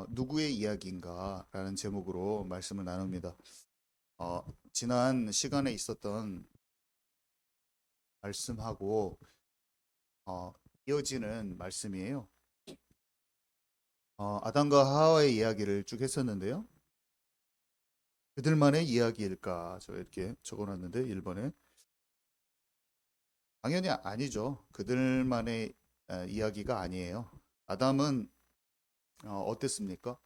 누구의 이야기인가 라는 제목으로 말씀을 나눕니다. 지난 시간에 있었던 말씀하고 이어지는 말씀이에요. 아담과 하와의 이야기를 쭉 했었는데요. 그들만의 이야기일까? 저 이렇게 적어놨는데 1번에 당연히 아니죠. 그들만의 이야기가 아니에요. 아담은 어땠습니까?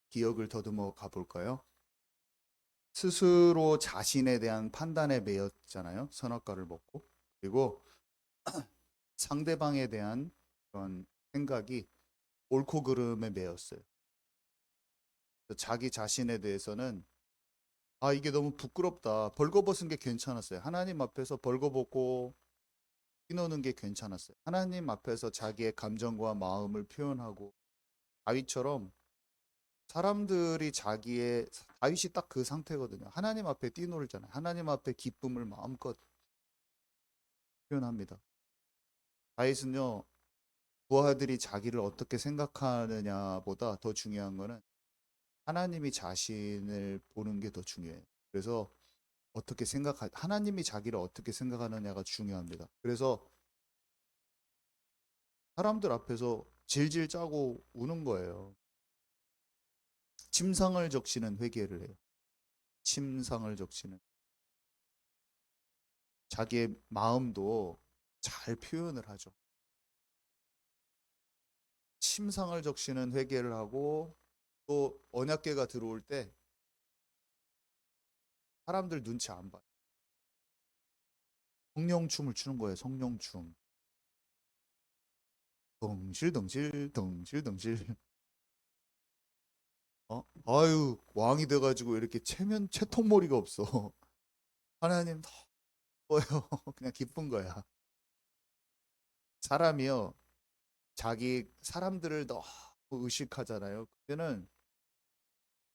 기억을 더듬어 가볼까요? 스스로 자신에 대한 판단에 매였잖아요. 선악과를 먹고. 그리고 상대방에 대한 그런 생각이 옳고 그름에 매였어요. 자기 자신에 대해서는 이게 너무 부끄럽다. 벌거벗은 게 괜찮았어요. 하나님 앞에서 벌거벗고 뛰노는 게 괜찮았어요. 하나님 앞에서 자기의 감정과 마음을 표현하고 다윗처럼 사람들이 다윗이 딱 그 상태거든요. 하나님 앞에 뛰놀잖아요. 하나님 앞에 기쁨을 마음껏 표현합니다. 다윗은요, 부하들이 자기를 어떻게 생각하느냐보다 더 중요한 거는 하나님이 자신을 보는 게 더 중요해요. 그래서 하나님이 자기를 어떻게 생각하느냐가 중요합니다. 그래서 사람들 앞에서 질질 짜고 우는 거예요. 침상을 적시는 회개를 해요. 침상을 적시는. 자기의 마음도 잘 표현을 하죠. 침상을 적시는 회개를 하고 또 언약궤가 들어올 때 사람들 눈치 안 봐요. 성령춤을 추는 거예요. 성령춤. 덩실덩실 덩실덩실. 아유, 왕이 돼가지고 이렇게 채통머리가 없어. 하나님 더워요. 그냥 기쁜 거야. 사람이요, 사람들을 너무 의식하잖아요. 그때는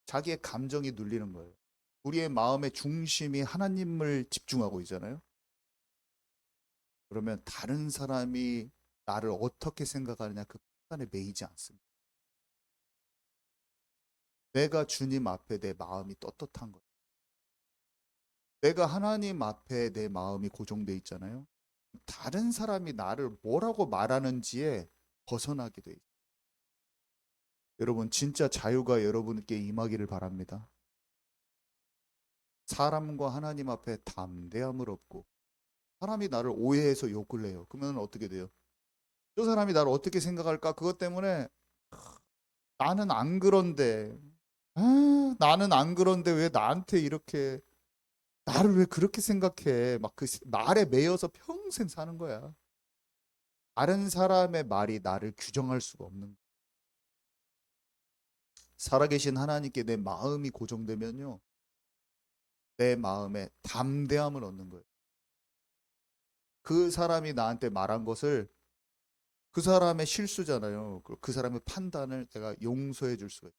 자기의 감정이 눌리는 거예요. 우리의 마음의 중심이 하나님을 집중하고 있잖아요. 그러면 다른 사람이 나를 어떻게 생각하느냐 그 판단에 매이지 않습니다. 내가 주님 앞에 내 마음이 떳떳한 거예요. 내가 하나님 앞에 내 마음이 고정돼 있잖아요. 다른 사람이 나를 뭐라고 말하는지에 벗어나게 돼 있어요. 여러분, 진짜 자유가 여러분께 임하기를 바랍니다. 사람과 하나님 앞에 담대함을 얻고 사람이 나를 오해해서 욕을 해요. 그러면 어떻게 돼요? 저 사람이 나를 어떻게 생각할까? 그것 때문에 나는 안 그런데 나는 안 그런데 왜 나한테 이렇게 나를 왜 그렇게 생각해? 막 그 말에 매여서 평생 사는 거야. 다른 사람의 말이 나를 규정할 수가 없는 거야. 살아계신 하나님께 내 마음이 고정되면요. 내 마음에 담대함을 얻는 거예요. 그 사람이 나한테 말한 것을 그 사람의 실수잖아요. 그 사람의 판단을 내가 용서해 줄 수가 있어요.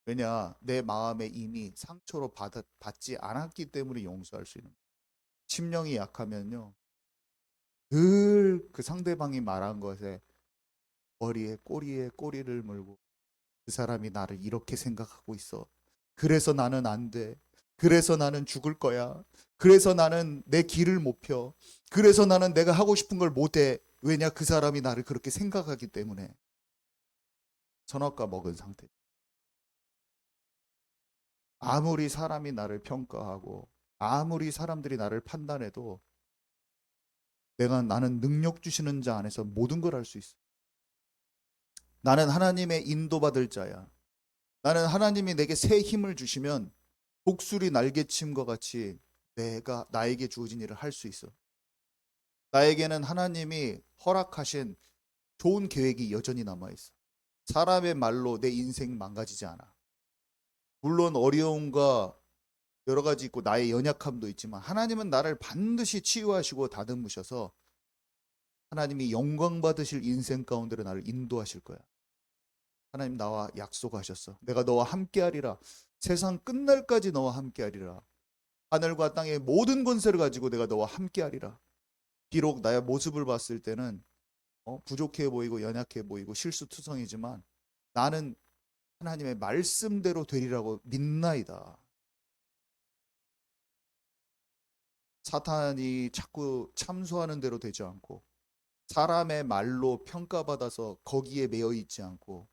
왜냐? 내 마음에 이미 상처로 받지 않았기 때문에 용서할 수 있는 거예요. 심령이 약하면요. 늘 그 상대방이 말한 것에 머리에 꼬리에 꼬리를 물고 그 사람이 나를 이렇게 생각하고 있어. 그래서 나는 안 돼. 그래서 나는 죽을 거야. 그래서 나는 내 길을 못 펴. 그래서 나는 내가 하고 싶은 걸 못 해. 왜냐? 그 사람이 나를 그렇게 생각하기 때문에 선악과 먹은 상태. 아무리 사람이 나를 평가하고 아무리 사람들이 나를 판단해도 나는 능력 주시는 자 안에서 모든 걸 할 수 있어. 나는 하나님의 인도받을 자야. 나는 하나님이 내게 새 힘을 주시면 독수리 날개침과 같이 내가 나에게 주어진 일을 할 수 있어. 나에게는 하나님이 허락하신 좋은 계획이 여전히 남아 있어. 사람의 말로 내 인생 망가지지 않아. 물론 어려움과 여러 가지 있고 나의 연약함도 있지만 하나님은 나를 반드시 치유하시고 다듬으셔서 하나님이 영광 받으실 인생 가운데로 나를 인도하실 거야. 하나님 나와 약속하셨어. 내가 너와 함께하리라. 세상 끝날까지 너와 함께하리라. 하늘과 땅의 모든 권세를 가지고 내가 너와 함께하리라. 비록 나의 모습을 봤을 때는 부족해 보이고 연약해 보이고 실수투성이지만 나는 하나님의 말씀대로 되리라고 믿나이다. 사탄이 자꾸 참소하는 대로 되지 않고 사람의 말로 평가받아서 거기에 매여 있지 않고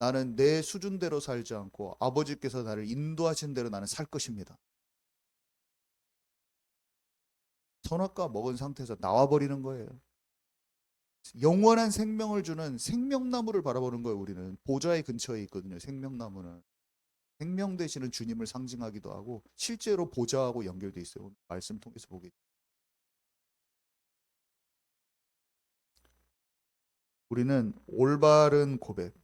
나는 내 수준대로 살지 않고 아버지께서 나를 인도하신 대로 나는 살 것입니다. 선악과 먹은 상태에서 나와버리는 거예요. 영원한 생명을 주는 생명나무를 바라보는 거예요. 우리는 보좌의 근처에 있거든요. 생명나무는 생명 되시는 주님을 상징하기도 하고 실제로 보좌하고 연결돼 있어요. 오늘 말씀 통해서 보게. 우리는 올바른 고백,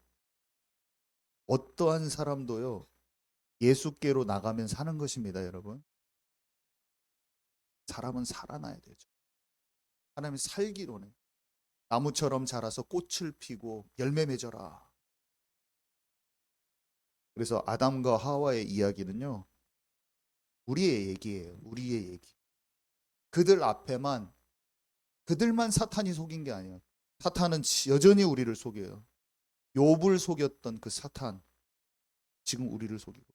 어떠한 사람도요 예수께로 나가면 사는 것입니다. 여러분, 사람은 살아나야 되죠. 하나님이 살기로는 나무처럼 자라서 꽃을 피고 열매 맺어라. 그래서 아담과 하와의 이야기는요 우리의 얘기예요. 우리의 얘기. 그들 앞에만, 그들만 사탄이 속인 게 아니에요. 사탄은 여전히 우리를 속여요. 욥을 속였던 그 사탄, 지금 우리를 속이고,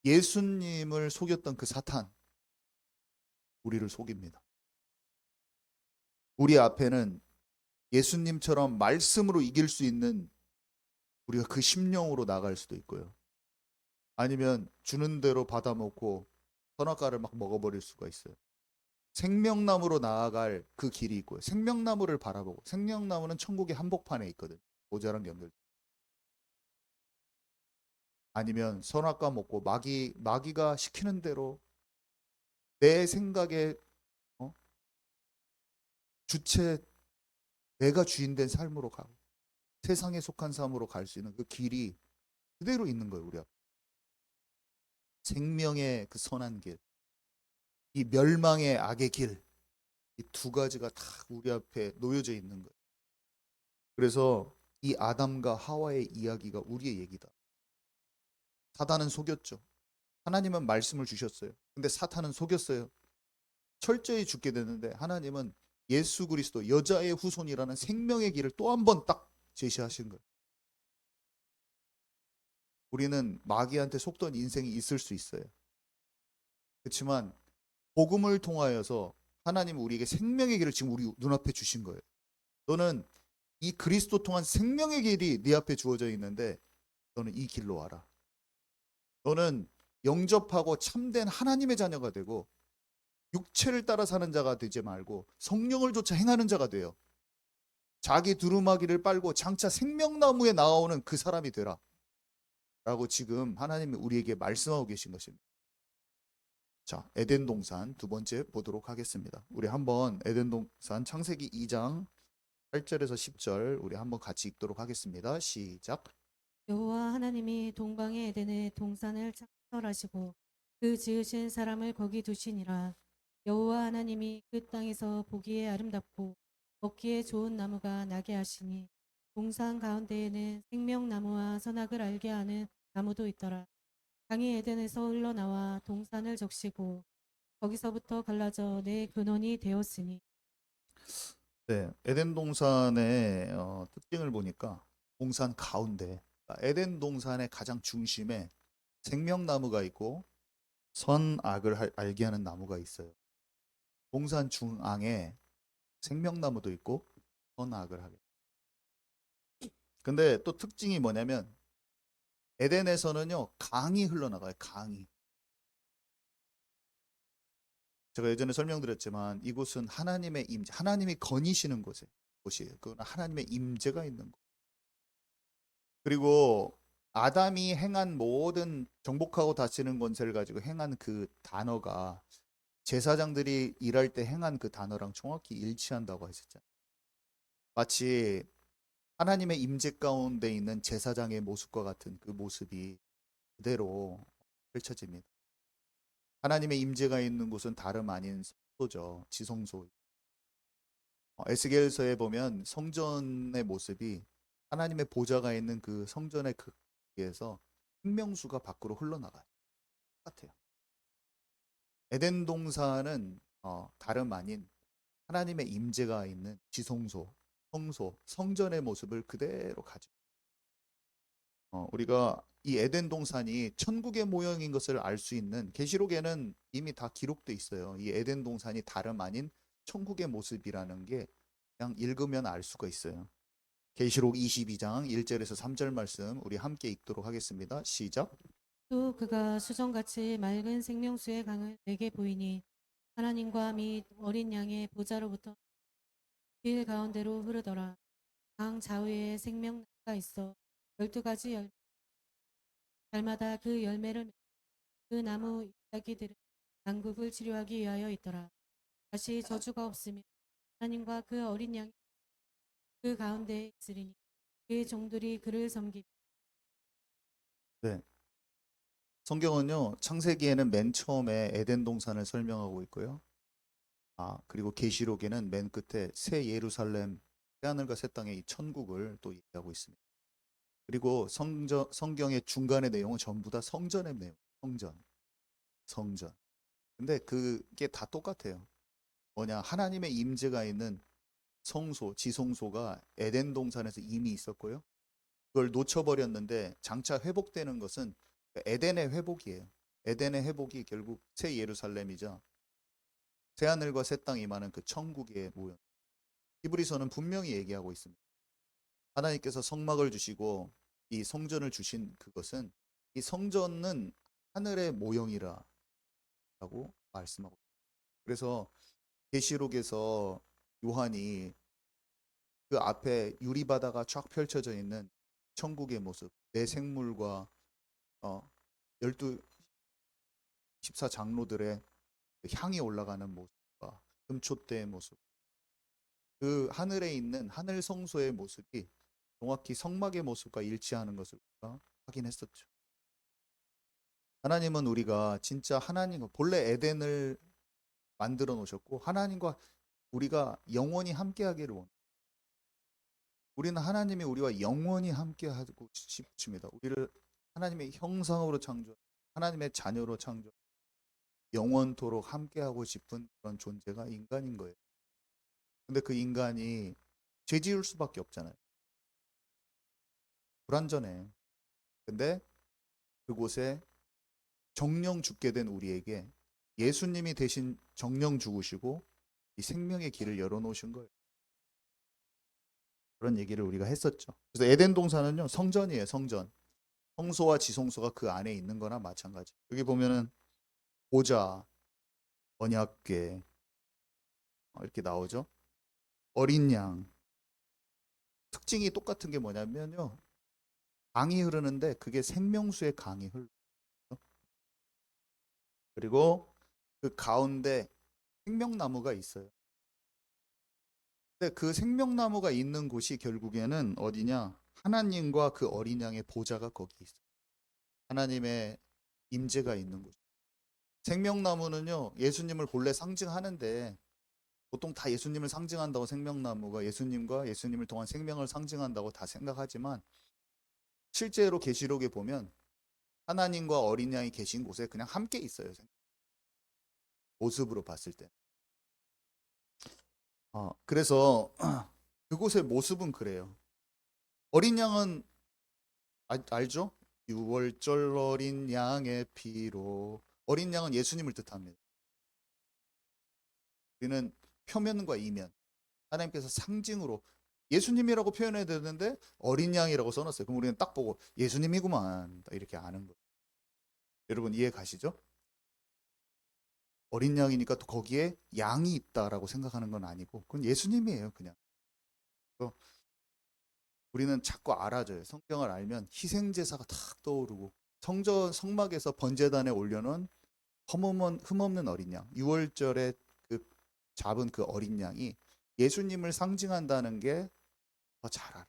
예수님을 속였던 그 사탄, 우리를 속입니다. 우리 앞에는 예수님처럼 말씀으로 이길 수 있는 우리가 그 심령으로 나갈 수도 있고요. 아니면 주는 대로 받아먹고 선악과를 막 먹어버릴 수가 있어요. 생명나무로 나아갈 그 길이 있고요. 생명나무를 바라보고, 생명나무는 천국의 한복판에 있거든. 보좌랑 연결. 아니면 선악과 먹고 마귀가 시키는 대로 내 생각에 주체, 내가 주인된 삶으로 가고 세상에 속한 삶으로 갈 수 있는 그 길이 그대로 있는 거예요. 우리 앞에 생명의 그 선한 길, 이 멸망의 악의 길, 이 두 가지가 다 우리 앞에 놓여져 있는 거예요. 그래서 이 아담과 하와의 이야기가 우리의 얘기다. 사단은 속였죠. 하나님은 말씀을 주셨어요. 근데 사탄은 속였어요. 철저히 죽게 되는데 하나님은 예수 그리스도 여자의 후손이라는 생명의 길을 또 한 번 딱 제시하신 거예요. 우리는 마귀한테 속던 인생이 있을 수 있어요. 그렇지만 복음을 통하여서 하나님은 우리에게 생명의 길을 지금 우리 눈앞에 주신 거예요. 너는 이 그리스도 통한 생명의 길이 네 앞에 주어져 있는데 너는 이 길로 와라. 너는 영접하고 참된 하나님의 자녀가 되고 육체를 따라 사는 자가 되지 말고 성령을 쫓아 행하는 자가 돼요. 자기 두루마기를 빨고 장차 생명나무에 나오는 그 사람이 되라. 라고 지금 하나님이 우리에게 말씀하고 계신 것입니다. 자, 에덴 동산 두 번째 보도록 하겠습니다. 우리 한번 에덴 동산 창세기 2장 8절에서 10절 우리 한번 같이 읽도록 하겠습니다. 시작. 여호와 하나님이 동방의 에덴에 동산을 창설하시고 그 지으신 사람을 거기 두시니라. 여호와 하나님이 그 땅에서 보기에 아름답고 먹기에 좋은 나무가 나게 하시니 동산 가운데에는 생명나무와 선악을 알게 하는 나무도 있더라. 강이 에덴에서 흘러나와 동산을 적시고 거기서부터 갈라져 내 근원이 되었으니. 네, 에덴 동산의 특징을 보니까 동산 가운데, 에덴 동산의 가장 중심에 생명나무가 있고 선악을 알게 하는 나무가 있어요. 동산 중앙에 생명나무도 있고 선악을 하게. 근데 또 특징이 뭐냐면 에덴에서는요 강이 흘러나가요. 강이. 제가 예전에 설명드렸지만 이곳은 하나님의 임재, 하나님이 거니시는 곳이에요. 그건 하나님의 임재가 있는 곳. 그리고 아담이 행한 모든 정복하고 다스리는 권세를 가지고 행한 그 단어가 제사장들이 일할 때 행한 그 단어랑 정확히 일치한다고 하셨잖아요. 마치 하나님의 임재 가운데 있는 제사장의 모습과 같은 그 모습이 그대로 펼쳐집니다. 하나님의 임재가 있는 곳은 다름 아닌 성소죠. 지성소. 에스겔서에 보면 성전의 모습이 하나님의 보좌가 있는 그 성전의 극에서 생명수가 밖으로 흘러나가요. 똑같아요. 에덴 동산은 다름 아닌 하나님의 임재가 있는 지성소, 성소, 성전의 모습을 그대로 가지고 우리가 이 에덴 동산이 천국의 모형인 것을 알 수 있는 계시록에는 이미 다 기록돼 있어요. 이 에덴 동산이 다름 아닌 천국의 모습이라는 게 그냥 읽으면 알 수가 있어요. 계시록 22장 1절에서 3절 말씀 우리 함께 읽도록 하겠습니다. 시작. 또 그가 수정같이 맑은 생명수의 강을 내게 보이니 하나님과 및 어린 양의 보좌로부터 길 가운데로 흐르더라. 강 좌우에 생명나무가 있어 12가지 달마다 그 열매를 맺고 그 나무 잎사귀들은 난국을 치료하기 위하여 있더라. 다시 저주가 없으며 하나님과 그 어린 양이 그 가운데에 있으리니 그 종들이 그를 섬기며 네. 성경은요, 창세기에는 맨 처음에 에덴 동산을 설명하고 있고요. 그리고 계시록에는 맨 끝에 새 예루살렘, 새 하늘과 새 땅의 이 천국을 또 얘기하고 있습니다. 그리고 성경의 중간의 내용은 전부 다 성전의 내용, 성전. 근데 그게 다 똑같아요. 뭐냐, 하나님의 임재가 있는 성소, 지성소가 에덴 동산에서 이미 있었고요. 그걸 놓쳐버렸는데 장차 회복되는 것은 에덴의 회복이에요. 에덴의 회복이 결국 새 예루살렘이자 새 하늘과 새 땅이 임하는 그 천국의 모형. 히브리서는 분명히 얘기하고 있습니다. 하나님께서 성막을 주시고 이 성전을 주신 그것은 이 성전은 하늘의 모형이라고 말씀하고 있습니다. 그래서 계시록에서 요한이 그 앞에 유리바다가 쫙 펼쳐져 있는 천국의 모습, 내 생물과 열두 14장로들의 향이 올라가는 모습과 금촛대의 모습, 그 하늘에 있는 하늘 성소의 모습이 정확히 성막의 모습과 일치하는 것을 우리가 확인했었죠. 하나님은 우리가 진짜 하나님 본래 에덴을 만들어 놓으셨고 하나님과 우리가 영원히 함께하기를 원합니다. 우리는 하나님이 우리와 영원히 함께하고 싶으십니다. 우리를 하나님의 형상으로 창조, 하나님의 자녀로 창조, 영원토록 함께하고 싶은 그런 존재가 인간인 거예요. 근데 그 인간이 죄 지을 수밖에 없잖아요. 불완전해. 근데 그곳에 정령 죽게 된 우리에게 예수님이 대신 정령 죽으시고 이 생명의 길을 열어놓으신 거예요. 그런 얘기를 우리가 했었죠. 그래서 에덴 동산은요, 성전이에요, 성전. 성소와 지성소가 그 안에 있는 거나 마찬가지. 여기 보면은 보좌, 언약궤 이렇게 나오죠. 어린 양. 특징이 똑같은 게 뭐냐면요. 강이 흐르는데 그게 생명수의 강이 흘러요. 그리고 그 가운데 생명나무가 있어요. 근데 그 생명나무가 있는 곳이 결국에는 어디냐? 하나님과 그 어린 양의 보좌가 거기 있어요. 하나님의 임재가 있는 곳. 생명나무는요, 예수님을 본래 상징하는데 보통 다 예수님을 상징한다고 생명나무가 예수님과 예수님을 통한 생명을 상징한다고 다 생각하지만 실제로 계시록에 보면 하나님과 어린 양이 계신 곳에 그냥 함께 있어요. 모습으로 봤을 때. 그래서 그곳의 모습은 그래요. 어린 양은 알죠? 6월절 어린 양의 피로. 어린 양은 예수님을 뜻합니다. 우리는 표면과 이면. 하나님께서 상징으로 예수님이라고 표현해야 되는데 어린 양이라고 써놨어요. 그럼 우리는 딱 보고 예수님이구만 이렇게 아는 거예요. 여러분 이해 가시죠? 어린 양이니까 또 거기에 양이 있다라고 생각하는 건 아니고 그건 예수님이에요, 그냥. 그래서 우리는 자꾸 알아줘요. 성경을 알면 희생제사가 탁 떠오르고 성막에서 번제단에 올려놓은 흠없는 어린 양, 6월절에 그 잡은 그 어린 양이 예수님을 상징한다는 게 더 잘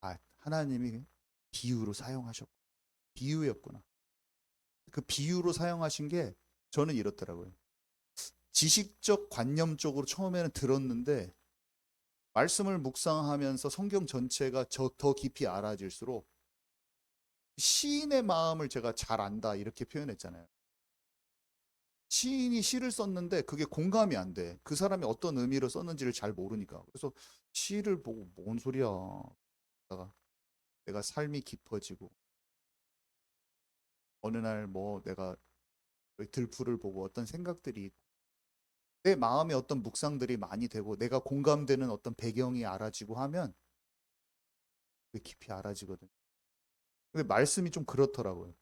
알아요. 하나님이 비유로 사용하셨고 비유였구나. 그 비유로 사용하신 게 저는 이렇더라고요. 지식적 관념적으로 처음에는 들었는데 말씀을 묵상하면서 성경 전체가 더 깊이 알아질수록 시인의 마음을 제가 잘 안다 이렇게 표현했잖아요. 시인이 시를 썼는데 그게 공감이 안 돼. 그 사람이 어떤 의미로 썼는지를 잘 모르니까. 그래서 시를 보고 뭔 소리야. 내가 삶이 깊어지고 어느 날 뭐 내가 들풀을 보고 어떤 생각들이 있고 내 마음에 어떤 묵상들이 많이 되고 내가 공감되는 어떤 배경이 알아지고 하면 그 깊이 알아지거든. 근데 말씀이 좀 그렇더라고요.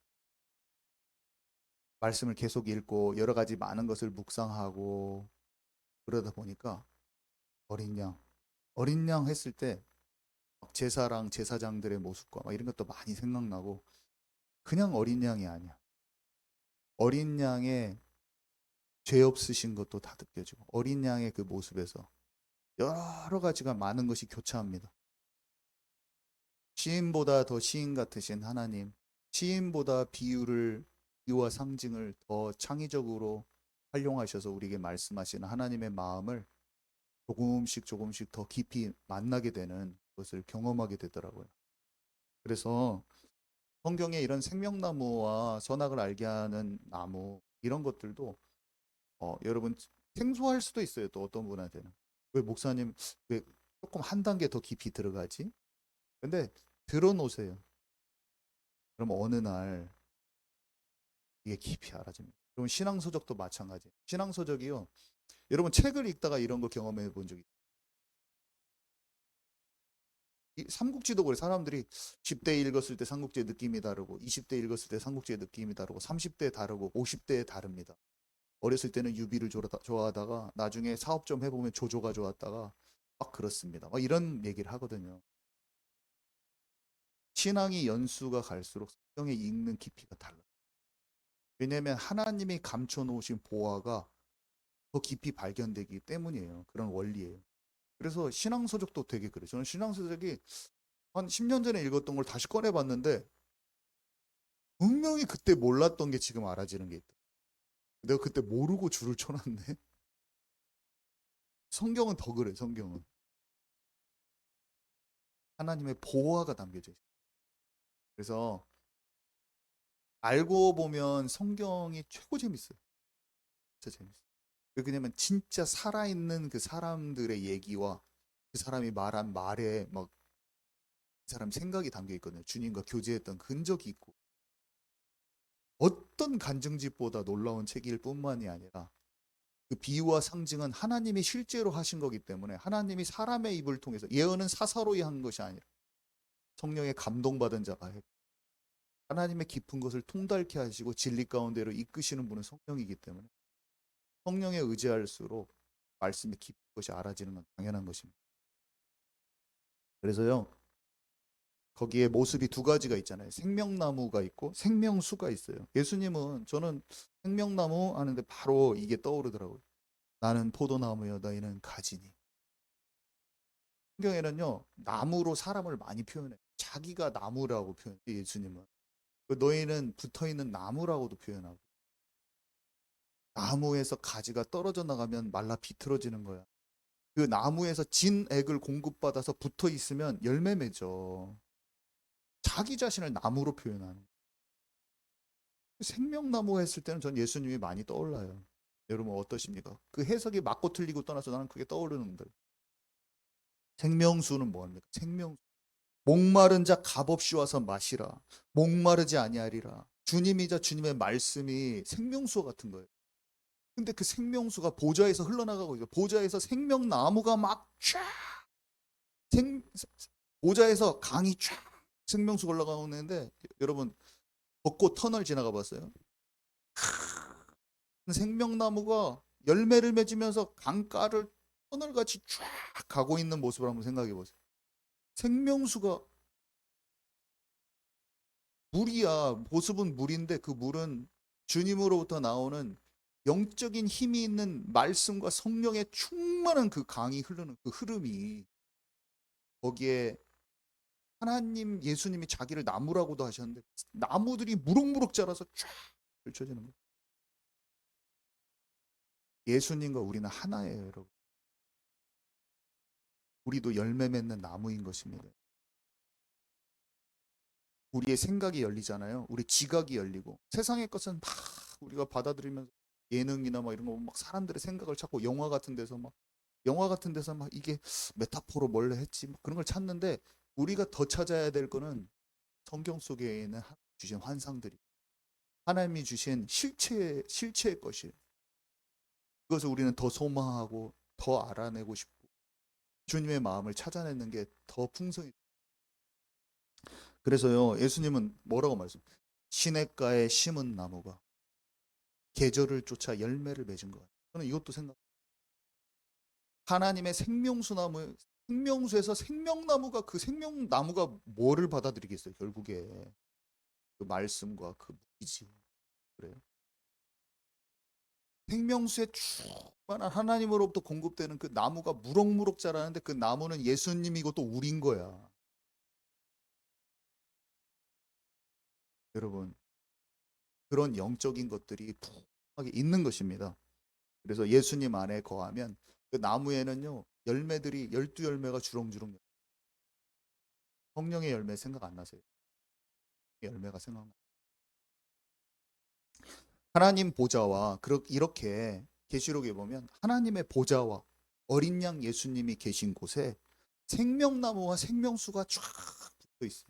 말씀을 계속 읽고 여러 가지 많은 것을 묵상하고 그러다 보니까 어린 양, 어린 양 했을 때 제사랑 제사장들의 모습과 막 이런 것도 많이 생각나고 그냥 어린 양이 아니야. 어린 양의 죄 없으신 것도 다 느껴지고 어린 양의 그 모습에서 여러 가지가 많은 것이 교차합니다. 시인보다 더 시인 같으신 하나님, 시인보다 비유와 상징을 더 창의적으로 활용하셔서 우리에게 말씀하시는 하나님의 마음을 조금씩 조금씩 더 깊이 만나게 되는 것을 경험하게 되더라고요. 그래서 성경에 이런 생명나무와 선악을 알게 하는 나무 이런 것들도 여러분 생소할 수도 있어요. 또 어떤 분한테는 왜 목사님 왜 조금 한 단계 더 깊이 들어가지? 근데 들어놓으세요. 그럼 어느 날 이게 깊이 알아집니다. 그럼 신앙서적도 마찬가지예요. 신앙서적이요. 여러분 책을 읽다가 이런 거 경험해 본 적이 삼국지도 그래. 사람들이 10대 읽었을 때 삼국지의 느낌이 다르고 20대 읽었을 때 삼국지의 느낌이 다르고 30대 다르고 50대에 다릅니다. 어렸을 때는 유비를 좋아하다가 나중에 사업 좀 해보면 조조가 좋았다가 막 그렇습니다. 막 이런 얘기를 하거든요. 신앙이 연수가 갈수록 성경에 읽는 깊이가 달라요. 왜냐하면 하나님이 감춰놓으신 보화가 더 깊이 발견되기 때문이에요. 그런 원리예요. 그래서 신앙서적도 되게 그래요. 저는 신앙서적이 한 10년 전에 읽었던 걸 다시 꺼내봤는데 분명히 그때 몰랐던 게 지금 알아지는 게 있다. 내가 그때 모르고 줄을 쳐놨네. 성경은 더 그래. 성경은 하나님의 보화가 담겨져 있어요. 그래서 알고 보면 성경이 최고 재밌어요. 진짜 재밌어요. 왜냐면 진짜 살아있는 그 사람들의 얘기와 그 사람이 말한 말에 막 그 사람 생각이 담겨 있거든요. 주님과 교제했던 흔적이 있고 어떤 간증집보다 놀라운 책일 뿐만이 아니라 그 비유와 상징은 하나님이 실제로 하신 거기 때문에 하나님이 사람의 입을 통해서 예언은 사사로이 한 것이 아니라 성령의 감동받은 자가 했고 하나님의 깊은 것을 통달케 하시고 진리 가운데로 이끄시는 분은 성령이기 때문에 성령에 의지할수록 말씀의 깊은 것이 알아지는 건 당연한 것입니다. 그래서요 거기에 모습이 두 가지가 있잖아요. 생명나무가 있고 생명수가 있어요. 예수님은 저는 생명나무 하는데 바로 이게 떠오르더라고요. 나는 포도나무여 너희는 가지니. 성경에는요 나무로 사람을 많이 표현해요. 자기가 나무라고 표현해요. 예수님은. 너희는 붙어있는 나무라고도 표현하고 나무에서 가지가 떨어져 나가면 말라 비틀어지는 거야. 그 나무에서 진액을 공급받아서 붙어 있으면 열매 맺어. 자기 자신을 나무로 표현하는. 생명나무 했을 때는 전 예수님이 많이 떠올라요. 여러분 어떠십니까? 그 해석이 맞고 틀리고 떠나서 나는 그게 떠오르는데. 생명수는 뭐합니까? 생명수. 목마른 자 값없이 와서 마시라. 목마르지 아니하리라. 주님이자 주님의 말씀이 생명수 같은 거예요. 근데 그 생명수가 보좌에서 흘러나가고 있어요. 보좌에서 생명나무가 막 쫙, 보좌에서 강이 쫙 생명수가 올라가는데 여러분 벚꽃 터널 지나가 봤어요? 생명나무가 열매를 맺으면서 강가를 터널같이 쫙 가고 있는 모습을 한번 생각해 보세요. 생명수가 물이야. 모습은 물인데 그 물은 주님으로부터 나오는 영적인 힘이 있는 말씀과 성령의 충만한 그 강이 흐르는 그 흐름이 거기에 하나님 예수님이 자기를 나무라고도 하셨는데 나무들이 무럭무럭 자라서 쫙 펼쳐지는 거예요. 예수님과 우리는 하나예요, 여러분. 우리도 열매 맺는 나무인 것입니다. 우리의 생각이 열리잖아요. 우리 지각이 열리고 세상의 것은 막 우리가 받아들이면서 예능이나 막 이런 거 막 사람들의 생각을 찾고 영화 같은 데서 막 이게 메타포로 뭘로 했지 막 그런 걸 찾는데 우리가 더 찾아야 될 거는 성경 속에 있는 하나님 주신 환상들이, 하나님이 주신 실체의 것이에요. 그것을 우리는 더 소망하고 더 알아내고 싶고 주님의 마음을 찾아내는 게 더 풍성해. 그래서요, 예수님은 뭐라고 말씀? 시냇가에 심은 나무가 계절을 쫓아 열매를 맺은 것 같아요. 저는 이것도 생각. 하나님의 생명수 나무, 생명수에서 생명나무가, 그 생명나무가 뭐를 받아들이겠어요? 결국에 그 말씀과 그 무기지. 그래요. 생명수에 충만한 하나님으로부터 공급되는 그 나무가 무럭무럭 자라는데 그 나무는 예수님이고 또 우린 거야. 여러분, 그런 영적인 것들이 풍성하게 있는 것입니다. 그래서 예수님 안에 거하면 그 나무에는요, 열매들이 12열매가 주렁주렁. 성령의 열매 생각 안 나세요? 열매가 생각나. 하나님 보좌와 이렇게 계시록에 보면 하나님의 보좌와 어린 양 예수님이 계신 곳에 생명나무와 생명수가 쫙 붙어 있어요.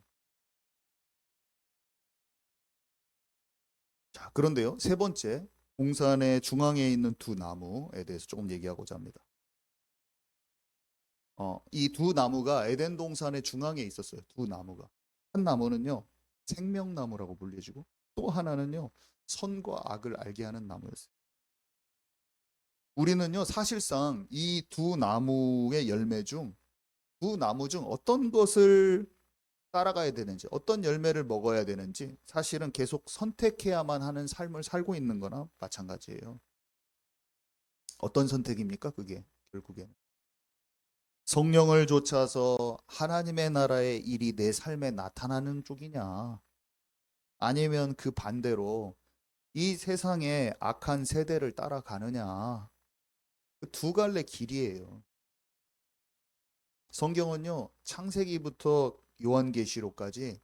자, 그런데요, 세 번째, 동산의 중앙에 있는 두 나무에 대해서 조금 얘기하고자 합니다. 이 두 나무가 에덴 동산의 중앙에 있었어요. 두 나무가. 한 나무는요, 생명나무라고 불리지고 또 하나는요, 선과 악을 알게 하는 나무였어요. 우리는요, 사실상 이 두 나무의 열매 중, 두 나무 중 어떤 것을 따라가야 되는지, 어떤 열매를 먹어야 되는지 사실은 계속 선택해야만 하는 삶을 살고 있는 거나 마찬가지예요. 어떤 선택입니까? 그게 결국에는 성령을 좇아서 하나님의 나라의 일이 내 삶에 나타나는 쪽이냐, 아니면 그 반대로 이 세상의 악한 세대를 따라가느냐, 그 두 갈래 길이에요. 성경은요, 창세기부터 요한계시록까지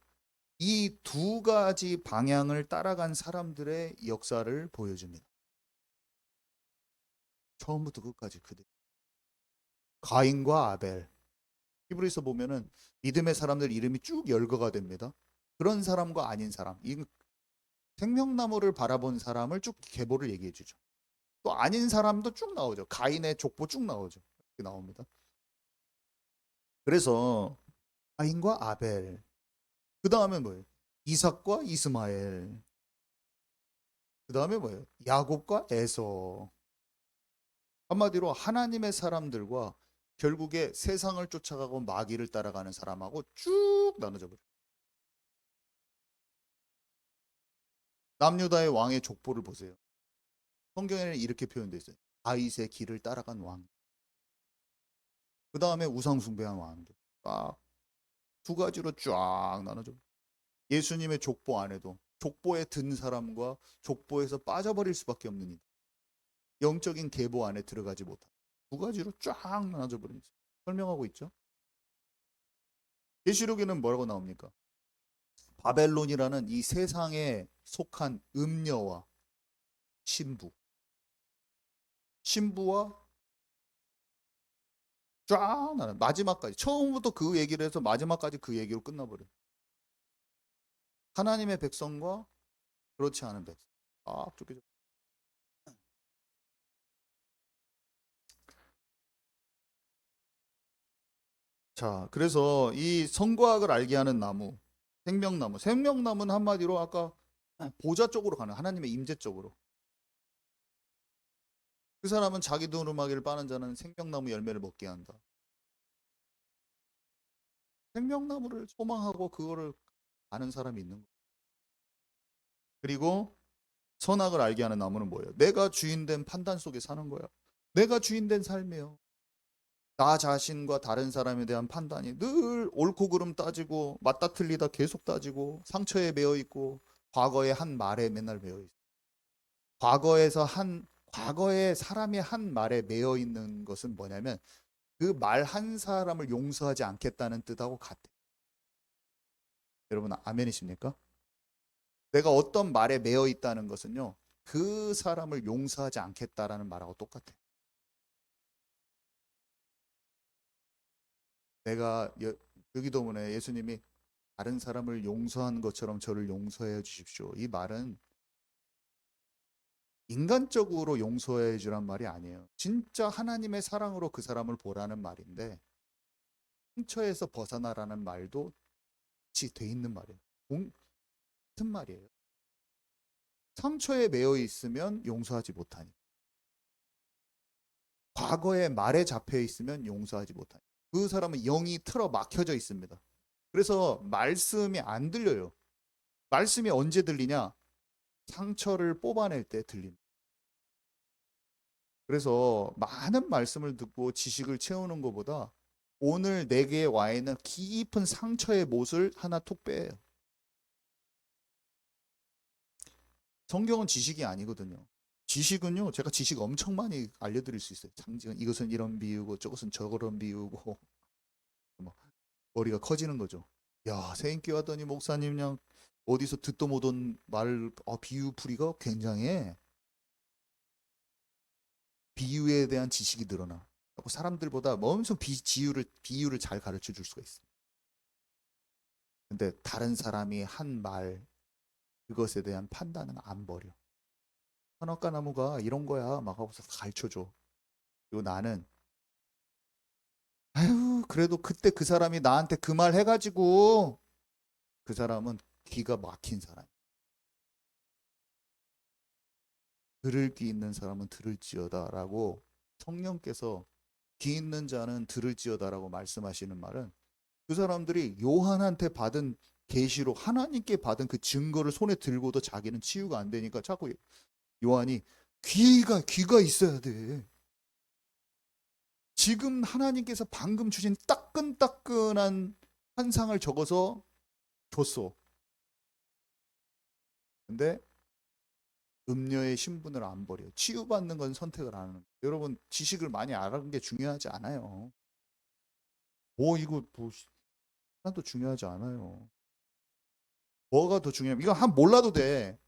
이 두 가지 방향을 따라간 사람들의 역사를 보여줍니다. 처음부터 끝까지 그들. 가인과 아벨. 히브리서 보면은 믿음의 사람들 이름이 쭉 열거가 됩니다. 그런 사람과 아닌 사람. 이 생명나무를 바라본 사람을 쭉 계보를 얘기해 주죠. 또 아닌 사람도 쭉 나오죠. 가인의 족보 쭉 나오죠. 이렇게 나옵니다. 그래서 가인과 아벨. 그 다음에 뭐예요? 이삭과 이스마엘. 그 다음에 뭐예요? 야곱과 에서. 한마디로 하나님의 사람들과 결국에 세상을 쫓아가고 마귀를 따라가는 사람하고 쭉 나눠져 버려요. 남유다의 왕의 족보를 보세요. 성경에는 이렇게 표현되어 있어요. 다윗의 길을 따라간 왕. 그 다음에 우상 숭배한 왕들. 딱 두 가지로 쫙 나눠져. 예수님의 족보 안에도 족보에 든 사람과 족보에서 빠져버릴 수밖에 없는 일. 영적인 계보 안에 들어가지 못한 두 가지로 쫙 나눠져 버린 거죠. 설명하고 있죠. 계시록에는 뭐라고 나옵니까? 바벨론이라는 이 세상에 속한 음녀와 신부와 쫙 나는 마지막까지, 처음부터 그 얘기를 해서 마지막까지 그 얘기로 끝나버려요. 하나님의 백성과 그렇지 않은 백성 딱 쪼개져. 자, 그래서 이 성과학을 알게 하는 나무, 생명나무는 한마디로 아까 보좌 쪽으로 가는, 하나님의 임재 쪽으로. 그 사람은 자기 두루마기를 빠는 자는 생명나무 열매를 먹게 한다. 생명나무를 소망하고 그거를 아는 사람이 있는 거예요. 그리고 선악을 알게 하는 나무는 뭐예요? 내가 주인된 판단 속에 사는 거야. 내가 주인된 삶이에요. 나 자신과 다른 사람에 대한 판단이 늘 옳고 그름 따지고 맞다 틀리다 계속 따지고 상처에 매여 있고 과거의 한 말에 맨날 매여 있어. 과거에 사람이 한 말에 매여 있는 것은 뭐냐면 그 말 한 사람을 용서하지 않겠다는 뜻하고 같아. 여러분 아멘이십니까? 내가 어떤 말에 매여 있다는 것은요, 그 사람을 용서하지 않겠다라는 말하고 똑같아. 내가 주기도문에 예수님이 다른 사람을 용서한 것처럼 저를 용서해 주십시오. 이 말은 인간적으로 용서해 주란 말이 아니에요. 진짜 하나님의 사랑으로 그 사람을 보라는 말인데 상처에서 벗어나라는 말도 같이 돼 있는 말이에요. 같은 말이에요. 상처에 매여 있으면 용서하지 못하니. 과거의 말에 잡혀 있으면 용서하지 못하니. 그 사람은 영이 틀어 막혀져 있습니다. 그래서 말씀이 안 들려요. 말씀이 언제 들리냐? 상처를 뽑아낼 때 들립니다. 그래서 많은 말씀을 듣고 지식을 채우는 것보다 오늘 내게 와 있는 깊은 상처의 못을 하나 톡 빼요. 성경은 지식이 아니거든요. 지식은요, 제가 지식 엄청 많이 알려드릴 수 있어요. 상징은 이것은 이런 비유고 저것은 저런 비유고 뭐 머리가 커지는 거죠. 야, 새인기 하더니 목사님 그냥 어디서 듣도 못한 말, 비유풀이가 굉장해. 비유에 대한 지식이 늘어나. 사람들보다 엄청 비유를 잘 가르쳐 줄 수가 있어. 근데 다른 사람이 한 말, 그것에 대한 판단은 안 버려. 선악과 나무가 이런 거야. 막 하고서 가르쳐 줘. 그리고 나는, 아유, 그래도 그때 그 사람이 나한테 그 말 해가지고, 그 사람은 귀가 막힌 사람. 들을 귀 있는 사람은 들을지어다라고 성령께서 귀 있는 자는 들을지어다라고 말씀하시는 말은 그 사람들이 요한한테 받은 계시로 하나님께 받은 그 증거를 손에 들고도 자기는 치유가 안 되니까 자꾸 요한이 귀가 있어야 돼. 지금 하나님께서 방금 주신 따끈따끈한 환상을 적어서 줬어. 근데 음녀의 신분을 안 버려. 치유받는 건 선택을 안 하는 거예요. 여러분 지식을 많이 알아는 게 중요하지 않아요. 이거 하나도 중요하지 않아요. 뭐가 더 중요하면 이거 한 몰라도 돼.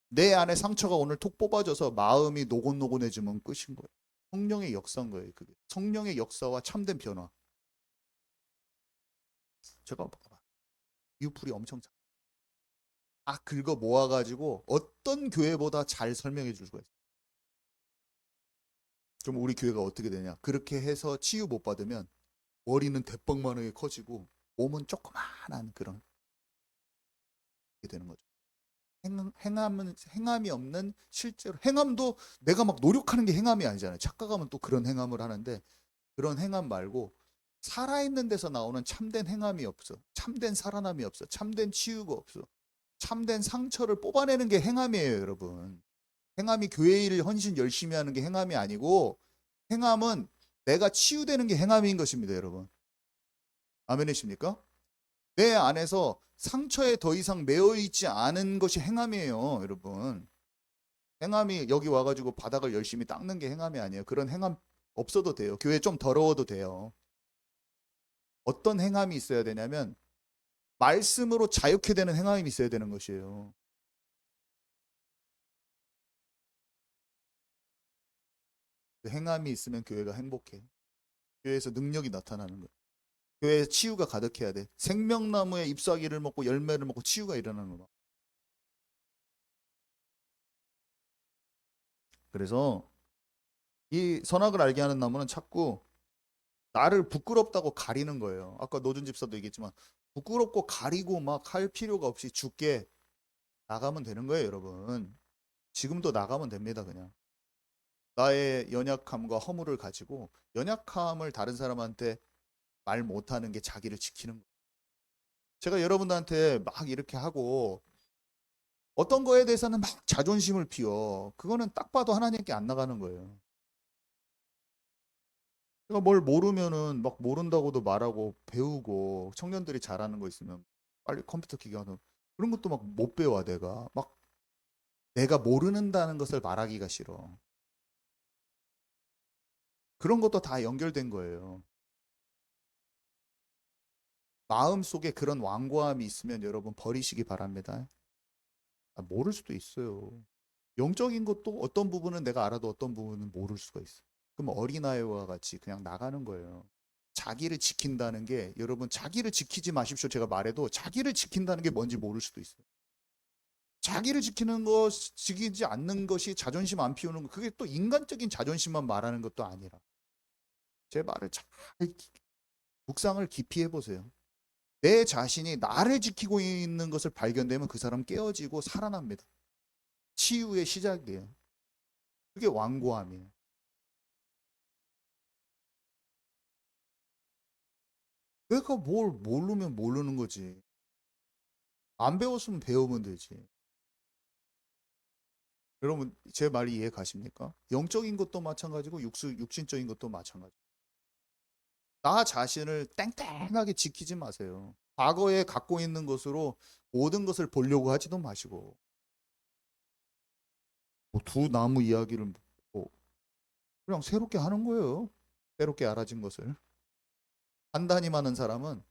내 안에 상처가 오늘 톡 뽑아져서 마음이 노곤노곤해지면 끝인 거예요. 성령의 역사인 거예요. 그게 성령의 역사와 참된 변화. 제가 봐봐. 유풀이 엄청 긁어 모아가지고 어떤 교회보다 잘 설명해 줄 수가 있어요. 그럼 우리 교회가 어떻게 되냐? 그렇게 해서 치유 못 받으면 머리는 대빵만하게 커지고 몸은 조그만한 그런 게 되는 거죠. 행함이 없는 실제로 행함도 내가 막 노력하는 게 행함이 아니잖아요. 착각하면 또 그런 행함을 하는데 그런 행함 말고 살아있는 데서 나오는 참된 행함이 없어. 참된 살아남이 없어. 참된 치유가 없어. 참된 상처를 뽑아내는 게 행함이에요, 여러분. 행함이 교회 일을 헌신 열심히 하는 게 행함이 아니고 행함은 내가 치유되는 게 행함인 것입니다, 여러분. 아멘이십니까? 내 안에서 상처에 더 이상 매여 있지 않은 것이 행함이에요, 여러분. 행함이 여기 와가지고 바닥을 열심히 닦는 게 행함이 아니에요. 그런 행함 없어도 돼요. 교회 좀 더러워도 돼요. 어떤 행함이 있어야 되냐면 말씀으로 자유케 되는 행함이 있어야 되는 것이에요. 그 행함이 있으면 교회가 행복해. 교회에서 능력이 나타나는 거예요. 교회에 치유가 가득해야 돼. 생명나무에 잎사귀를 먹고 열매를 먹고 치유가 일어나는 거. 그래서 이 선악을 알게 하는 나무는 자꾸 나를 부끄럽다고 가리는 거예요. 아까 노준 집사도 얘기했지만 부끄럽고 가리고 막 할 필요가 없이 죽게 나가면 되는 거예요, 여러분. 지금도 나가면 됩니다, 그냥. 나의 연약함과 허물을 가지고 연약함을 다른 사람한테 말 못하는 게 자기를 지키는 거예요. 제가 여러분들한테 막 이렇게 하고 어떤 거에 대해서는 막 자존심을 피워. 그거는 딱 봐도 하나님께 안 나가는 거예요. 제가 뭘 모르면은 막 모른다고도 말하고 배우고 청년들이 잘하는 거 있으면 빨리 컴퓨터 기기 하는 그런 것도 막 못 배워 내가. 막 내가 모르는다는 것을 말하기가 싫어. 그런 것도 다 연결된 거예요. 마음속에 그런 완고함이 있으면 여러분 버리시기 바랍니다. 모를 수도 있어요. 영적인 것도 어떤 부분은 내가 알아도 어떤 부분은 모를 수가 있어. 그럼 어린아이와 같이 그냥 나가는 거예요. 자기를 지킨다는 게, 여러분, 자기를 지키지 마십시오 제가 말해도 자기를 지킨다는 게 뭔지 모를 수도 있어요. 자기를 지키는 것, 지키지 않는 것이 자존심 안 피우는 거, 그게 또 인간적인 자존심만 말하는 것도 아니라, 제 말을 잘 묵상을 깊이 해보세요. 내 자신이 나를 지키고 있는 것을 발견되면 그 사람 깨어지고 살아납니다. 치유의 시작이에요. 그게 완고함이에요. 내가 뭘 모르면 모르는 거지. 안 배웠으면 배우면 되지. 여러분, 제 말이 이해 가십니까? 영적인 것도 마찬가지고 육신적인 것도 마찬가지. 나 자신을 땡땡하게 지키지 마세요. 과거에 갖고 있는 것으로 모든 것을 보려고 하지도 마시고, 뭐 두 나무 이야기를 뭐 그냥 새롭게 하는 거예요. 새롭게 알아진 것을. 판단이 많은 사람은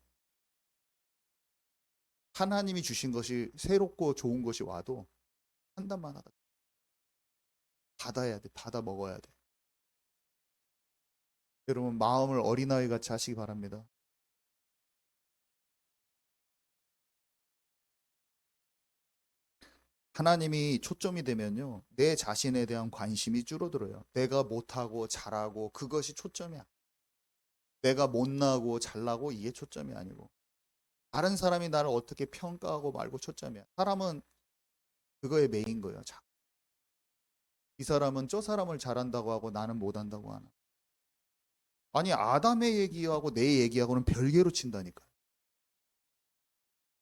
하나님이 주신 것이 새롭고 좋은 것이 와도 판단만 하다. 받아야 돼. 받아 먹어야 돼. 여러분, 마음을 어린아이 같이 하시기 바랍니다. 하나님이 초점이 되면요, 내 자신에 대한 관심이 줄어들어요. 내가 못하고 잘하고 그것이 초점이야. 내가 못나고 잘나고 이게 초점이 아니고, 다른 사람이 나를 어떻게 평가하고 말고 초점이야. 사람은 그거에 메인 거예요. 자, 이 사람은 저 사람을 잘한다고 하고 나는 못한다고 하나. 아니, 아담의 얘기하고 내 얘기하고는 별개로 친다니까.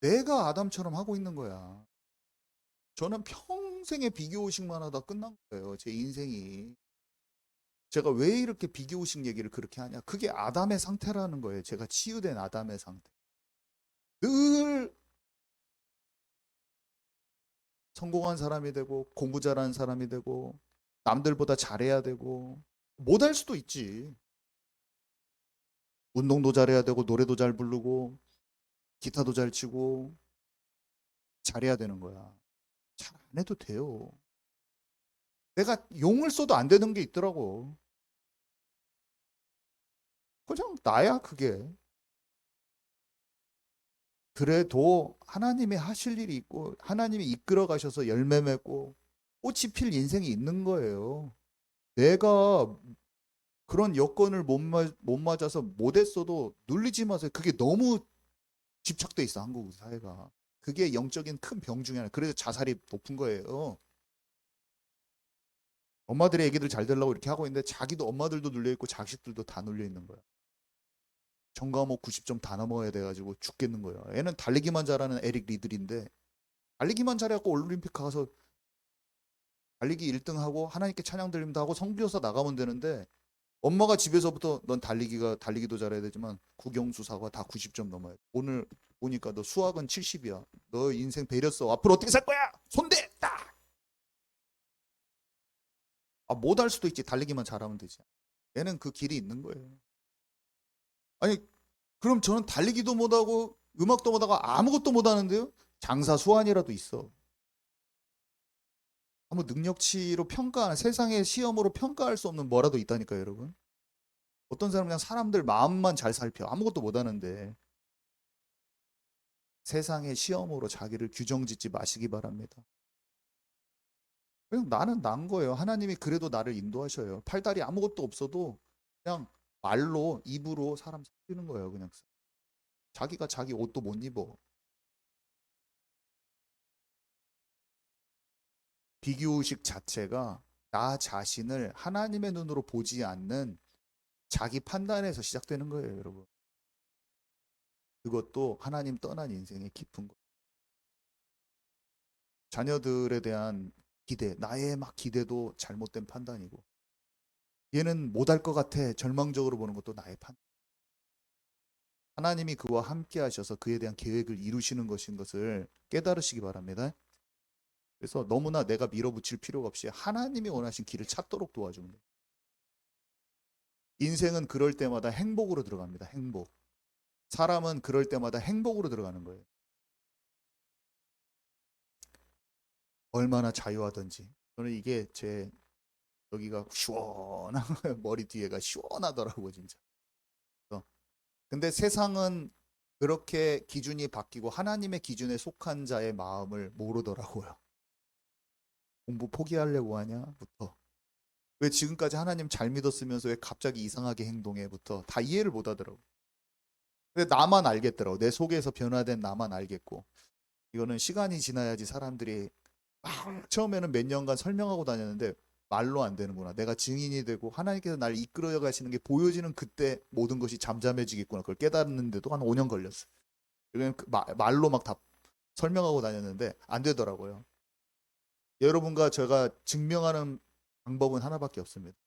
내가 아담처럼 하고 있는 거야. 저는 평생에 비교의식만 하다 끝난 거예요. 제 인생이. 제가 왜 이렇게 비교의식 얘기를 그렇게 하냐. 그게 아담의 상태라는 거예요. 제가 치유된 아담의 상태. 늘 성공한 사람이 되고 공부 잘하는 사람이 되고 남들보다 잘해야 되고, 못할 수도 있지. 운동도 잘해야 되고 노래도 잘 부르고 기타도 잘 치고 잘해야 되는 거야. 잘 안 해도 돼요. 내가 용을 써도 안 되는 게 있더라고. 그냥 나야 그게. 그래도 하나님이 하실 일이 있고 하나님이 이끌어 가셔서 열매 맺고 꽃이 필 인생이 있는 거예요. 내가 그런 여건을 못 맞아서 못했어도 눌리지 마세요. 그게 너무 집착돼 있어, 한국 사회가. 그게 영적인 큰 병 중에 하나. 그래서 자살이 높은 거예요. 엄마들의 얘기들 잘 들으려고 이렇게 하고 있는데 자기도, 엄마들도 눌려 있고 자식들도 다 눌려 있는 거야. 전과목 90점 다 넘어야 돼가지고 죽겠는 거야. 애는 달리기만 잘하는 에릭 리들인데, 달리기만 잘해갖고 올림픽 가서 달리기 1등하고 하나님께 찬양 드립니다 하고 성교사 나가면 되는데, 엄마가 집에서부터 넌 달리기도 잘해야 되지만 국영수 사과 다 90점 넘어야 돼. 오늘 보니까 너 수학은 70이야. 너 인생 배렸어. 앞으로 어떻게 살 거야? 손대! 딱! 아, 못할 수도 있지. 달리기만 잘하면 되지. 얘는 그 길이 있는 거예요. 아니, 그럼 저는 달리기도 못하고 음악도 못하고 아무것도 못하는데요? 장사 수완이라도 있어. 한번 능력치로 평가하는, 세상의 시험으로 평가할 수 없는 뭐라도 있다니까요, 여러분. 어떤 사람은 그냥 사람들 마음만 잘 살펴. 아무것도 못하는데. 세상의 시험으로 자기를 규정짓지 마시기 바랍니다. 그냥 나는 난 거예요. 하나님이 그래도 나를 인도하셔요. 팔다리 아무것도 없어도 그냥 말로, 입으로 사람 살리는 거예요. 그냥 자기가 자기 옷도 못 입어. 비교의식 자체가 나 자신을 하나님의 눈으로 보지 않는 자기 판단에서 시작되는 거예요, 여러분. 그것도 하나님 떠난 인생의 깊은 거. 자녀들에 대한 기대, 나의 막 기대도 잘못된 판단이고, 얘는 못할 것 같아 절망적으로 보는 것도 나의 판단. 하나님이 그와 함께 하셔서 그에 대한 계획을 이루시는 것인 것을 깨달으시기 바랍니다. 그래서 너무나 내가 밀어붙일 필요가 없이 하나님이 원하신 길을 찾도록 도와주면 돼요. 인생은 그럴 때마다 행복으로 들어갑니다. 행복. 사람은 그럴 때마다 행복으로 들어가는 거예요. 얼마나 자유하든지. 저는 이게 제 여기가 시원한 머리 뒤에가 시원하더라고 진짜. 근데 세상은 그렇게 기준이 바뀌고 하나님의 기준에 속한 자의 마음을 모르더라고요. 공부 포기하려고 하냐부터 왜 지금까지 하나님 잘 믿었으면서 왜 갑자기 이상하게 행동해부터 다 이해를 못 하더라고. 근데 나만 알겠더라고. 내 속에서 변화된 나만 알겠고. 이거는 시간이 지나야지 사람들이 막 처음에는 몇 년간 설명하고 다녔는데 말로 안 되는구나. 내가 증인이 되고 하나님께서 날 이끌어 가시는 게 보여지는 그때 모든 것이 잠잠해지겠구나. 그걸 깨닫는데도 한 5년 걸렸어. 그냥 말로 막 다 설명하고 다녔는데 안 되더라고요. 여러분과 제가 증명하는 방법은 하나밖에 없습니다.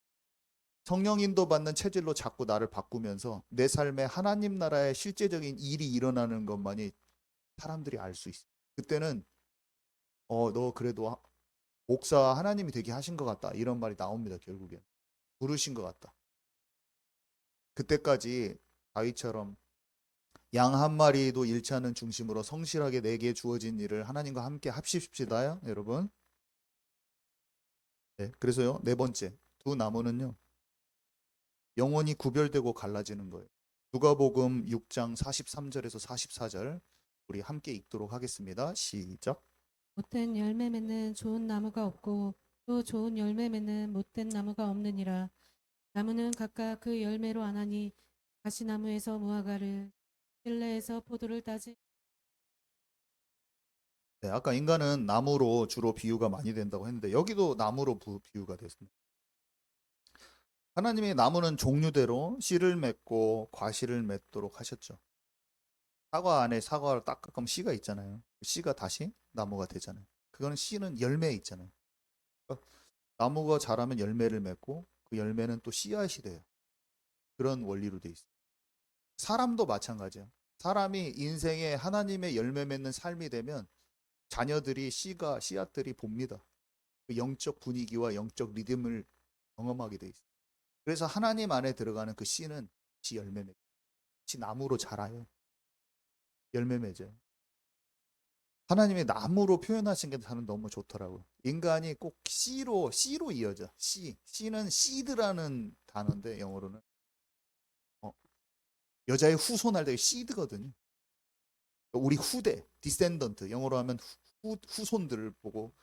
성령 인도 받는 체질로 자꾸 나를 바꾸면서 내 삶에 하나님 나라의 실제적인 일이 일어나는 것만이 사람들이 알 수 있어. 그때는 너 그래도 목사 하나님이 되게 하신 것 같다. 이런 말이 나옵니다. 결국엔 부르신 것 같다. 그때까지 다윗처럼 양 한 마리도 잃지 않는 중심으로 성실하게 내게 주어진 일을 하나님과 함께 합십시다요, 여러분. 네, 그래서요, 네 번째 두 나무는요 영원히 구별되고 갈라지는 거예요. 누가복음 6장 43절에서 44절 우리 함께 읽도록 하겠습니다. 시작. 못된 열매 맺는 좋은 나무가 없고 또 좋은 열매 맺는 못된 나무가 없느니라. 나무는 각각 그 열매로 아나니 가시나무에서 무화과를 실내에서 포도를 따지. 네, 아까 인간은 나무로 주로 비유가 많이 된다고 했는데 여기도 나무로 비유가 됐습니다. 하나님이 나무는 종류대로 씨를 맺고 과실을 맺도록 하셨죠. 사과 안에 사과를 딱 깎으면 씨가 있잖아요. 씨가 다시 나무가 되잖아요. 그거는 씨는 열매에 있잖아요. 그러니까 나무가 자라면 열매를 맺고 그 열매는 또 씨앗이 돼요. 그런 원리로 돼 있어요. 사람도 마찬가지예요. 사람이 인생에 하나님의 열매 맺는 삶이 되면 자녀들이 씨앗들이 봅니다. 그 영적 분위기와 영적 리듬을 경험하게 돼 있어요. 그래서 하나님 안에 들어가는 그 씨는 씨 열매 맺고 씨 나무로 자라요. 열매 맺어요. 하나님이 나무로 표현하신 게 저는 너무 좋더라고요. 인간이 꼭 씨로 이어져. 씨는 시드라는 단어인데 영어로는 여자의 후손할 때 시드거든요. 우리 후대, 디센던트 영어로 하면 후손들을 보고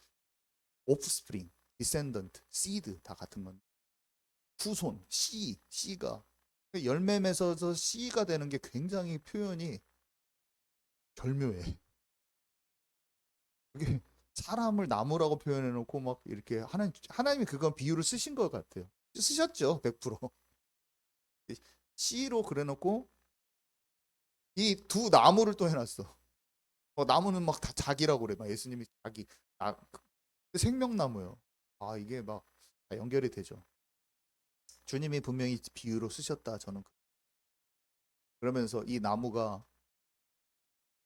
오프스프링, 디센던트, 시드 다 같은 건데 후손, 씨가 열매 맺어서 씨가 되는 게 굉장히 표현이 절묘해. 그게 사람을 나무라고 표현해 놓고 막 이렇게 하나님이 그건 비유를 쓰신 것 같아요. 쓰셨죠, 100%. 씨로 그래 놓고 이 두 나무를 또 해놨어. 나무는 막 다 자기라고 그래. 막 예수님이 자기 생명나무요. 아 이게 막 다 연결이 되죠. 주님이 분명히 비유로 쓰셨다. 저는 그러면서 이 나무가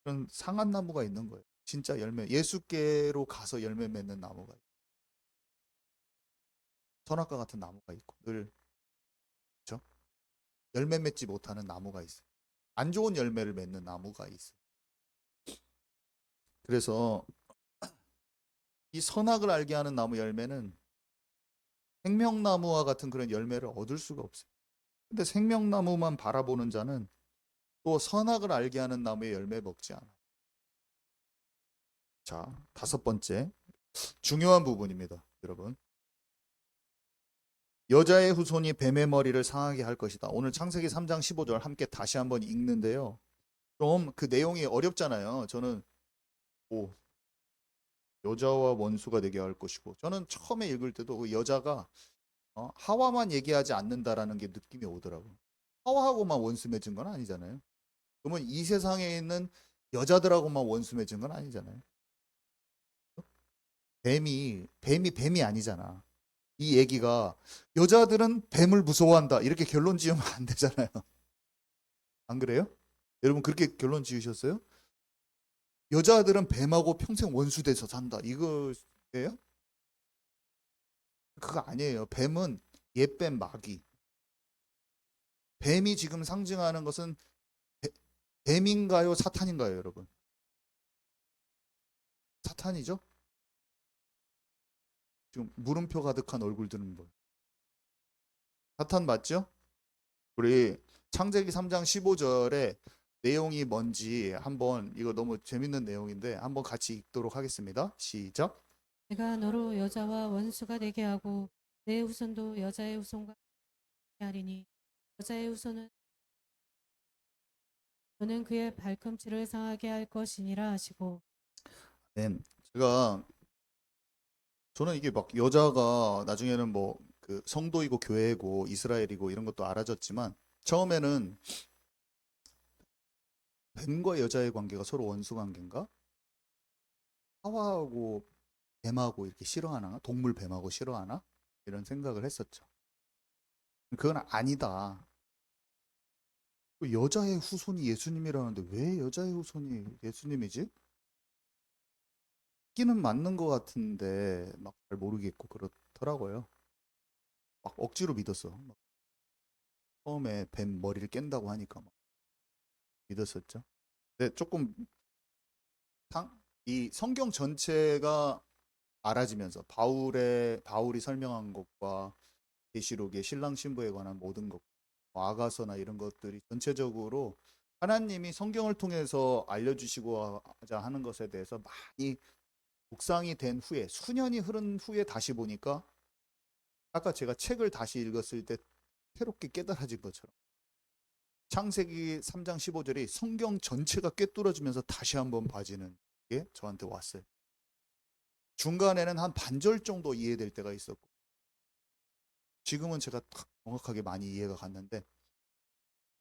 그런 상한 나무가 있는 거예요. 진짜 열매 예수께로 가서 열매 맺는 나무가 있고 선악과 같은 나무가 있고 늘 그렇죠? 열매 맺지 못하는 나무가 있어요. 안 좋은 열매를 맺는 나무가 있어요. 그래서 이 선악을 알게 하는 나무 열매는 생명나무와 같은 그런 열매를 얻을 수가 없어요. 근데 생명나무만 바라보는 자는 또 선악을 알게 하는 나무의 열매 먹지 않아요. 자, 다섯 번째 중요한 부분입니다, 여러분. 여자의 후손이 뱀의 머리를 상하게 할 것이다. 오늘 창세기 3장 15절 함께 다시 한번 읽는데요. 좀 그 내용이 어렵잖아요. 저는 여자와 원수가 되게 할 것이고 저는 처음에 읽을 때도 그 여자가 하와만 얘기하지 않는다라는 게 느낌이 오더라고요. 하와하고만 원수 맺은 건 아니잖아요. 그러면 이 세상에 있는 여자들하고만 원수 맺은 건 아니잖아요. 뱀이 아니잖아. 이 얘기가 여자들은 뱀을 무서워한다 이렇게 결론 지으면 안 되잖아요. 안 그래요? 여러분 그렇게 결론 지으셨어요? 여자들은 뱀하고 평생 원수돼서 산다 이거예요? 그거 아니에요. 뱀은 옛뱀 마귀. 뱀이 지금 상징하는 것은 뱀인가요? 사탄인가요, 여러분? 사탄이죠? 지금 물음표 가득한 얼굴들은 뭐예요? 사탄 맞죠? 우리 창세기 3장 15절에 내용이 뭔지 한번, 이거 너무 재밌는 내용인데 한번 같이 읽도록 하겠습니다. 시작. 내가 너로 여자와 원수가 되게 하고 내 후손도 여자의 후손과 같게 하리니 여자의 후손은 너는 그의 발꿈치를 상하게 할 것이니라 하시고. 네. 제가 저는 이게 막 여자가 나중에는 뭐 그 성도이고 교회고 이스라엘이고 이런 것도 알아졌지만, 처음에는 뱀과 여자의 관계가 서로 원수 관계인가? 하와하고 뱀하고 이렇게 싫어하나? 동물 뱀하고 싫어하나? 이런 생각을 했었죠. 그건 아니다. 또 여자의 후손이 예수님이라는데 왜 여자의 후손이 예수님이지? 끼는 맞는 것 같은데 막 잘 모르겠고 그렇더라고요. 막 억지로 믿었어. 막 처음에 뱀 머리를 깬다고 하니까 막 믿었었죠. 근데 조금 이 성경 전체가 알아지면서 바울이 설명한 것과 계시록의 신랑 신부에 관한 모든 것, 뭐 아가서나 이런 것들이 전체적으로 하나님이 성경을 통해서 알려주시고자 하는 것에 대해서 많이 묵상이 된 후에, 수년이 흐른 후에 다시 보니까, 아까 제가 책을 다시 읽었을 때 새롭게 깨달아진 것처럼 창세기 3장 15절이 성경 전체가 꿰뚫어지면서 다시 한번 봐지는 게 저한테 왔어요. 중간에는 한 반절 정도 이해될 때가 있었고, 지금은 제가 딱 정확하게 많이 이해가 갔는데,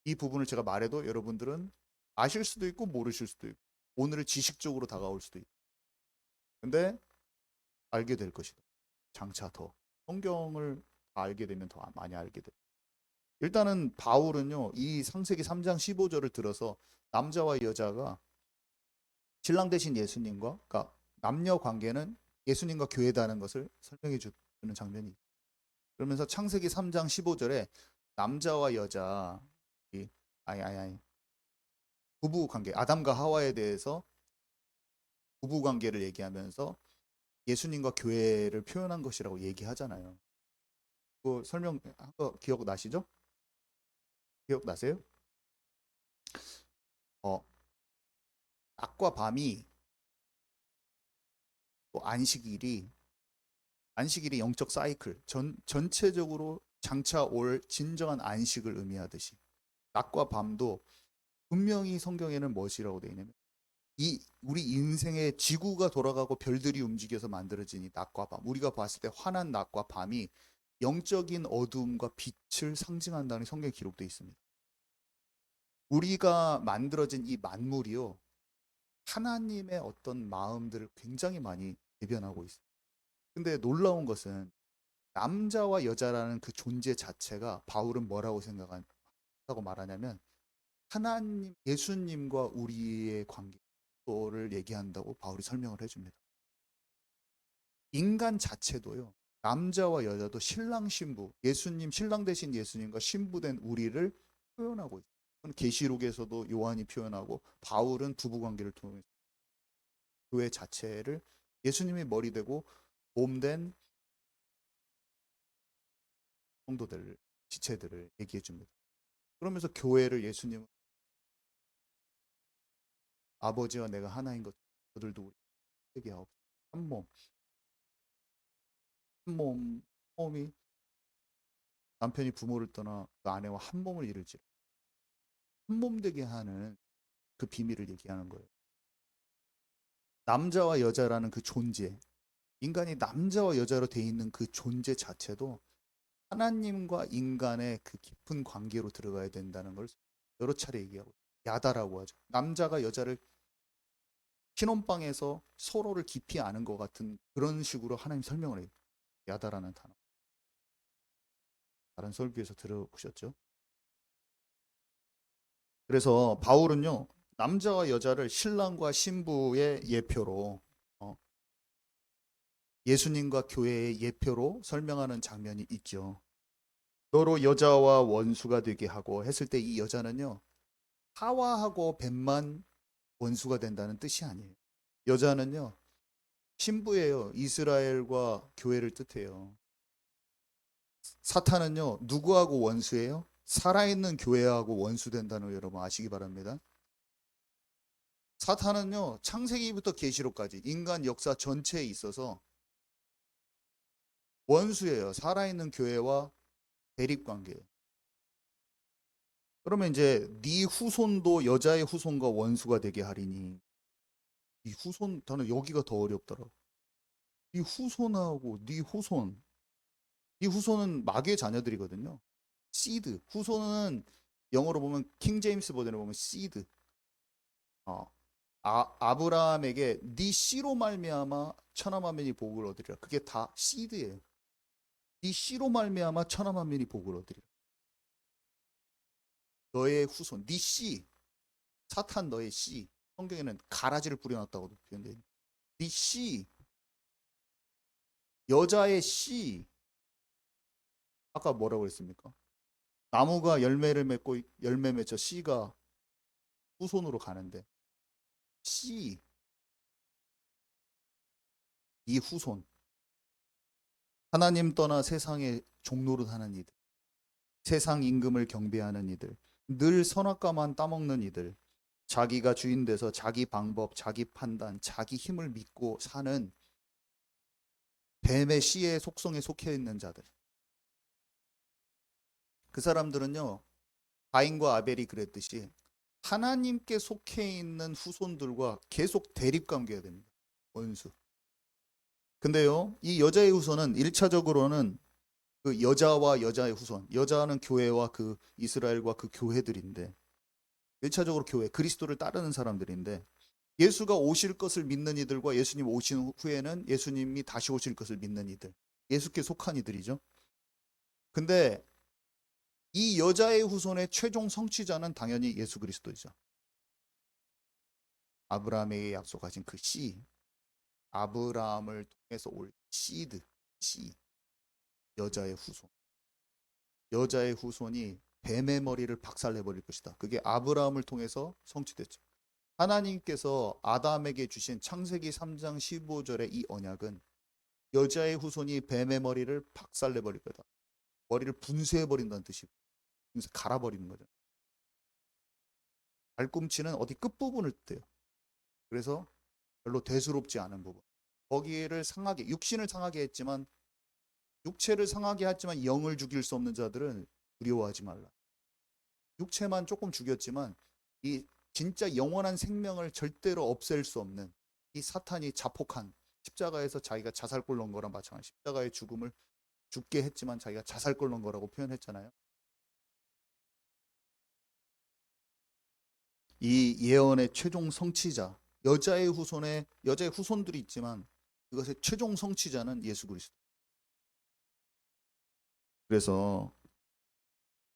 이 부분을 제가 말해도 여러분들은 아실 수도 있고 모르실 수도 있고, 오늘을 지식적으로 다가올 수도 있고, 근데 알게 될 것이다. 장차 더 성경을 다 알게 되면 더 많이 알게 돼. 일단은 바울은요, 이 창세기 3장 15절을 들어서 남자와 여자가 신랑 되신 예수님과, 그러니까 남녀 관계는 예수님과 교회다는 것을 설명해 주는 장면이 있어요. 그러면서 창세기 3장 15절에 남자와 여자, 아니 부부 관계, 아담과 하와에 대해서 부부 관계를 얘기하면서 예수님과 교회를 표현한 것이라고 얘기하잖아요. 그 설명 한 거 기억나시죠? 기억나세요? 어, 낮과 밤이, 또 안식일이 영적 사이클, 전체적으로 장차 올 진정한 안식을 의미하듯이 낮과 밤도 분명히 성경에는 무엇이라고 되어 있냐면, 이 우리 인생의 지구가 돌아가고 별들이 움직여서 만들어진 이 낮과 밤, 우리가 봤을 때 환한 낮과 밤이 영적인 어두움과 빛을 상징한다는 성경에 기록되어 있습니다. 우리가 만들어진 이 만물이요, 하나님의 어떤 마음들을 굉장히 많이 대변하고 있어요. 근데 놀라운 것은 남자와 여자라는 그 존재 자체가, 바울은 뭐라고 생각한다고 말하냐면, 하나님, 예수님과 우리의 관계를 얘기한다고 바울이 설명을 해줍니다. 인간 자체도요, 남자와 여자도 신랑 신부, 예수님, 신랑 되신 예수님과 신부된 우리를 표현하고 있어요. 계시록에서도 요한이 표현하고, 바울은 부부 관계를 통해 교회 자체를 예수님이 머리 되고 몸된 성도들, 지체들을 얘기해 줍니다. 그러면서 교회를 예수님은 아버지와 내가 하나인 것, 저들도 우리 세계 하옵소서. 한 몸, 한 몸, 몸이 남편이 부모를 떠나 그 아내와 한 몸을 이룰지라, 한 몸 되게 하는 그 비밀을 얘기하는 거예요. 남자와 여자라는 그 존재, 인간이 남자와 여자로 돼 있는 그 존재 자체도 하나님과 인간의 그 깊은 관계로 들어가야 된다는 걸 여러 차례 얘기하고, 야다라고 하죠. 남자가 여자를 신혼방에서 서로를 깊이 아는 것 같은 그런 식으로 하나님 설명을 해요. 야다라는 단어. 다른 설교에서 들어보셨죠? 그래서 바울은요, 남자와 여자를 신랑과 신부의 예표로, 예수님과 교회의 예표로 설명하는 장면이 있죠. 너로 여자와 원수가 되게 하고 했을 때, 이 여자는요, 하와하고 뱀만 원수가 된다는 뜻이 아니에요. 여자는요, 신부예요. 이스라엘과 교회를 뜻해요. 사탄은요, 누구하고 원수예요? 살아있는 교회하고 원수된다는 거 여러분 아시기 바랍니다. 사탄은요, 창세기부터 계시록까지 인간 역사 전체에 있어서 원수예요. 살아있는 교회와 대립관계예요. 그러면 이제 네 후손도 여자의 후손과 원수가 되게 하리니, 네 후손, 저는 여기가 더 어렵더라고. 네 후손하고 네 후손은 마귀의 자녀들이거든요. 시드. 후손은 영어로 보면 킹 제임스 버전에 보면 시드. 어. 아브라함에게 네 씨로 말미암아 천하 만민이 복을 얻으리라. 그게 다 시드예요. 네 씨로 말미암아 천하 만민이 복을 얻으리라. 너의 후손, 네 씨, 사탄 너의 씨. 성경에는 가라지를 뿌려놨다고도 표현되어 있는데, 네 씨, 여자의 씨. 아까 뭐라고 했습니까? 나무가 열매를 맺고 열매 맺어 씨가 후손으로 가는데, 씨, 이 후손. 하나님 떠나 세상의 종노릇 하는 이들, 세상 임금을 경배하는 이들, 늘 선악과만 따먹는 이들, 자기가 주인 돼서 자기 방법, 자기 판단, 자기 힘을 믿고 사는 뱀의 씨의 속성에 속해 있는 자들. 그 사람들은요, 가인과 아벨이 그랬듯이 하나님께 속해 있는 후손들과 계속 대립 관계가 됩니다. 원수. 근데요, 이 여자의 후손은 1차적으로는 그 여자와 여자의 후손, 여자는 교회와 그 이스라엘과 그 교회들인데, 1차적으로 교회, 그리스도를 따르는 사람들인데, 예수가 오실 것을 믿는 이들과 예수님 오신 후에는 예수님이 다시 오실 것을 믿는 이들, 예수께 속한 이들이죠. 근데 이 여자의 후손의 최종 성취자는 당연히 예수 그리스도이죠. 아브라함에게 약속하신 그 씨, 아브라함을 통해서 올 시드, 씨, 여자의 후손. 여자의 후손이 뱀의 머리를 박살내버릴 것이다. 그게 아브라함을 통해서 성취됐죠. 하나님께서 아담에게 주신 창세기 3장 15절의 이 언약은 여자의 후손이 뱀의 머리를 박살내버릴 거다. 머리를 분쇄해버린다는 뜻이고, 분쇄 갈아버리는 거죠. 발꿈치는 어디 끝부분을 뜻해요. 그래서 별로 대수롭지 않은 부분. 거기를 상하게, 육신을 상하게 했지만, 육체를 상하게 했지만 영을 죽일 수 없는 자들은 두려워하지 말라. 육체만 조금 죽였지만 이 진짜 영원한 생명을 절대로 없앨 수 없는 이 사탄이 자폭한 십자가에서 자기가 자살골 넣은 거랑 마찬가지. 십자가의 죽음을 죽게 했지만 자기가 자살골 넣은 거라고 표현했잖아요. 이 예언의 최종 성취자, 여자의 후손들이 있지만 그것의 최종 성취자는 예수 그리스도. 그래서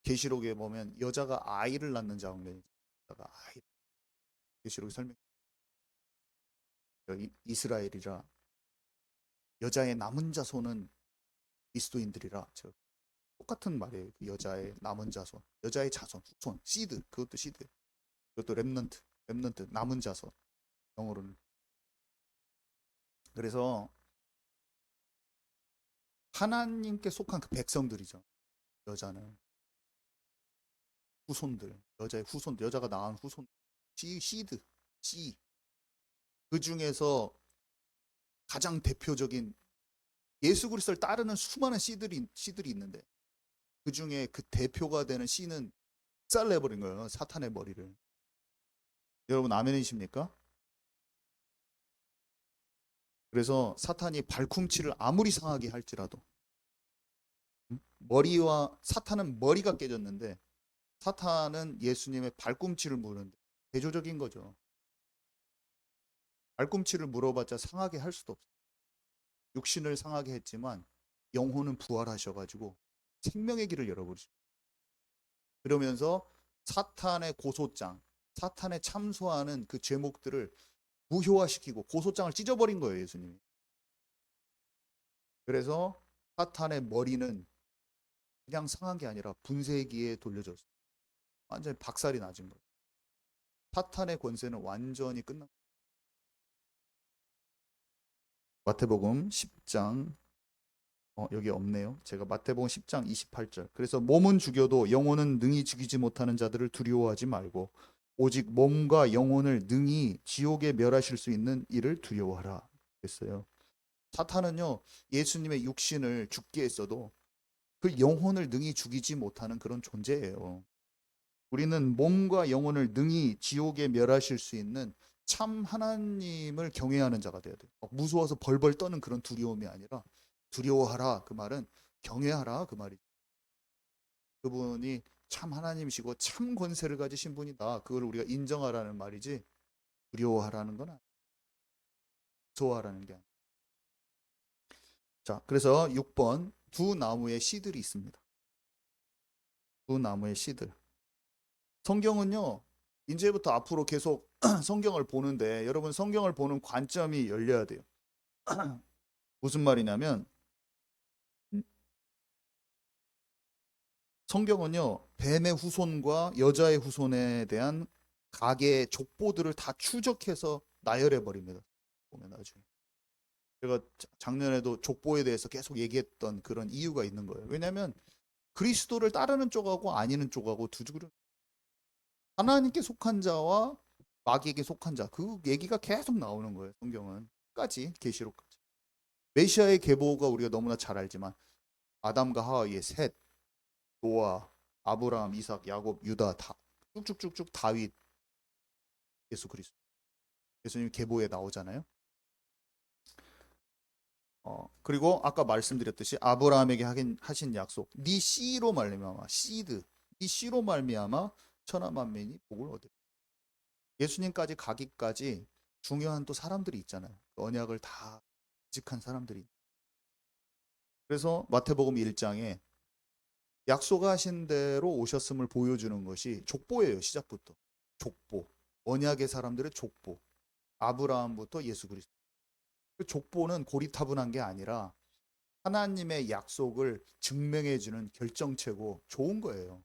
계시록에 보면 여자가 아이를 낳는 장면이, 여자가 아이, 계시록에 설명. 이스라엘이라 여자의 남은 자손은 그리스도인들이라. 똑같은 말이에요. 그 여자의 남은 자손, 여자의 자손, 후손, 시드, 그것도 시드, 그것도 렘넌트, 남은 자손, 영어로는. 그래서 하나님께 속한 그 백성들이죠. 여자는 후손들, 여자의 후손들, 여자가 낳은 후손, 시드, 씨. 그 중에서 가장 대표적인 예수 그리스도를 따르는 수많은 씨들이 있는데, 그 중에 그 대표가 되는 씨는 쌀내버린 거예요. 사탄의 머리를. 여러분 아멘이십니까? 그래서 사탄이 발꿈치를 아무리 상하게 할지라도, 머리와 사탄은 머리가 깨졌는데 사탄은 예수님의 발꿈치를 무는데 대조적인 거죠. 발꿈치를 물어봤자 상하게 할 수도 없어요. 육신을 상하게 했지만 영혼은 부활하셔가지고 생명의 길을 열어버리죠. 그러면서 사탄의 고소장, 사탄에 참소하는 그 죄목들을 무효화시키고 고소장을 찢어버린 거예요, 예수님이. 그래서 사탄의 머리는 그냥 상한 게 아니라 분쇄기에 돌려졌어요. 완전히 박살이 나진 거예요. 사탄의 권세는 완전히 끝난 거예요. 마태복음 10장 여기 없네요. 제가 마태복음 10장 28절. 그래서 몸은 죽여도 영혼은 능히 죽이지 못하는 자들을 두려워하지 말고 오직 몸과 영혼을 능히 지옥에 멸하실 수 있는 이를 두려워하라 했어요. 사탄은요, 예수님의 육신을 죽게 했어도 그 영혼을 능히 죽이지 못하는 그런 존재예요. 우리는 몸과 영혼을 능히 지옥에 멸하실 수 있는 참 하나님을 경외하는 자가 되어야 돼요. 무서워서 벌벌 떠는 그런 두려움이 아니라 두려워하라 그 말은 경외하라 그 말이죠. 그분이 참 하나님이시고 참 권세를 가지신 분이다. 그걸 우리가 인정하라는 말이지 두려워하라는 건 아니에요. 무서워하라는 게 아니에요. 자, 그래서 6번 두 나무의 씨들이 있습니다. 두 나무의 씨들. 성경은요, 이제부터 앞으로 계속 성경을 보는데 여러분 성경을 보는 관점이 열려야 돼요. 무슨 말이냐면 성경은요, 뱀의 후손과 여자의 후손에 대한 가계의 족보들을 다 추적해서 나열해 버립니다. 보면 나중에. 제가 작년에도 족보에 대해서 계속 얘기했던 그런 이유가 있는 거예요. 왜냐하면 그리스도를 따르는 쪽하고 아니는 쪽하고 두 그룹. 하나님께 속한 자와 마귀에게 속한 자, 그 얘기가 계속 나오는 거예요. 성경은 끝까지 계시록까지. 메시아의 계보가 우리가 너무나 잘 알지만 아담과 하와의 셋, 노아, 아브라함, 이삭, 야곱, 유다 다 쭉쭉쭉쭉 다윗, 예수 그리스도. 예수님 계보에 나오잖아요. 그리고 아까 말씀드렸듯이 아브라함에게 하신 약속, 네 씨로 말미암아 시드, 네 씨로 말미암아 천하 만민이 복을 얻으리. 예수님까지 가기까지 중요한 또 사람들이 있잖아요. 그 언약을 다 지직한 사람들이. 그래서 마태복음 1장에 약속하신 대로 오셨음을 보여주는 것이 족보예요. 시작부터. 족보. 언약의 사람들의 족보. 아브라함부터 예수 그리스도. 그 족보는 고리타분한 게 아니라 하나님의 약속을 증명해주는 결정체고 좋은 거예요.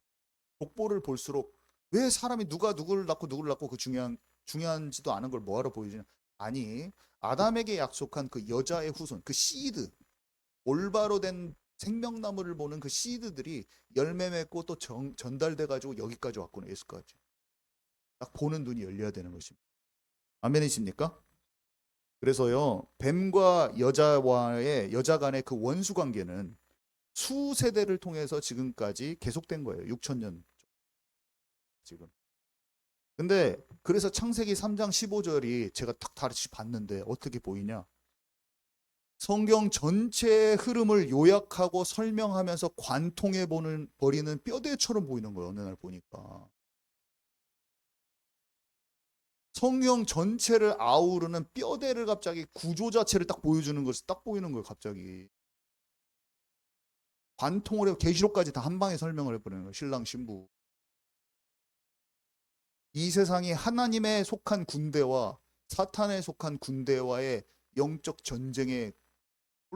족보를 볼수록 왜 사람이 누가 누구를 낳고 그 중요한지도 않은 걸 뭐하러 보여주냐? 아니, 아담에게 약속한 그 여자의 후손, 그 시드, 올바로 된 생명나무를 보는 그 시드들이 열매 맺고 또 전달돼 가지고 여기까지 왔구나. 예수까지. 딱 보는 눈이 열려야 되는 것입니다. 아멘이십니까? 그래서요, 뱀과 여자 간의 그 원수 관계는 수세대를 통해서 지금까지 계속된 거예요. 6천 년 지금. 근데 그래서 창세기 3장 15절이 제가 딱 다시 봤는데 어떻게 보이냐? 성경 전체의 흐름을 요약하고 설명하면서 관통해 버리는 뼈대처럼 보이는 거예요. 어느 날 보니까. 성경 전체를 아우르는 뼈대를 갑자기 구조 자체를 딱 보여주는 것이 딱 보이는 거예요. 갑자기. 관통을 해서 계시록까지 다 한 방에 설명을 해버리는 거예요. 신랑 신부. 이 세상이 하나님에 속한 군대와 사탄에 속한 군대와의 영적 전쟁에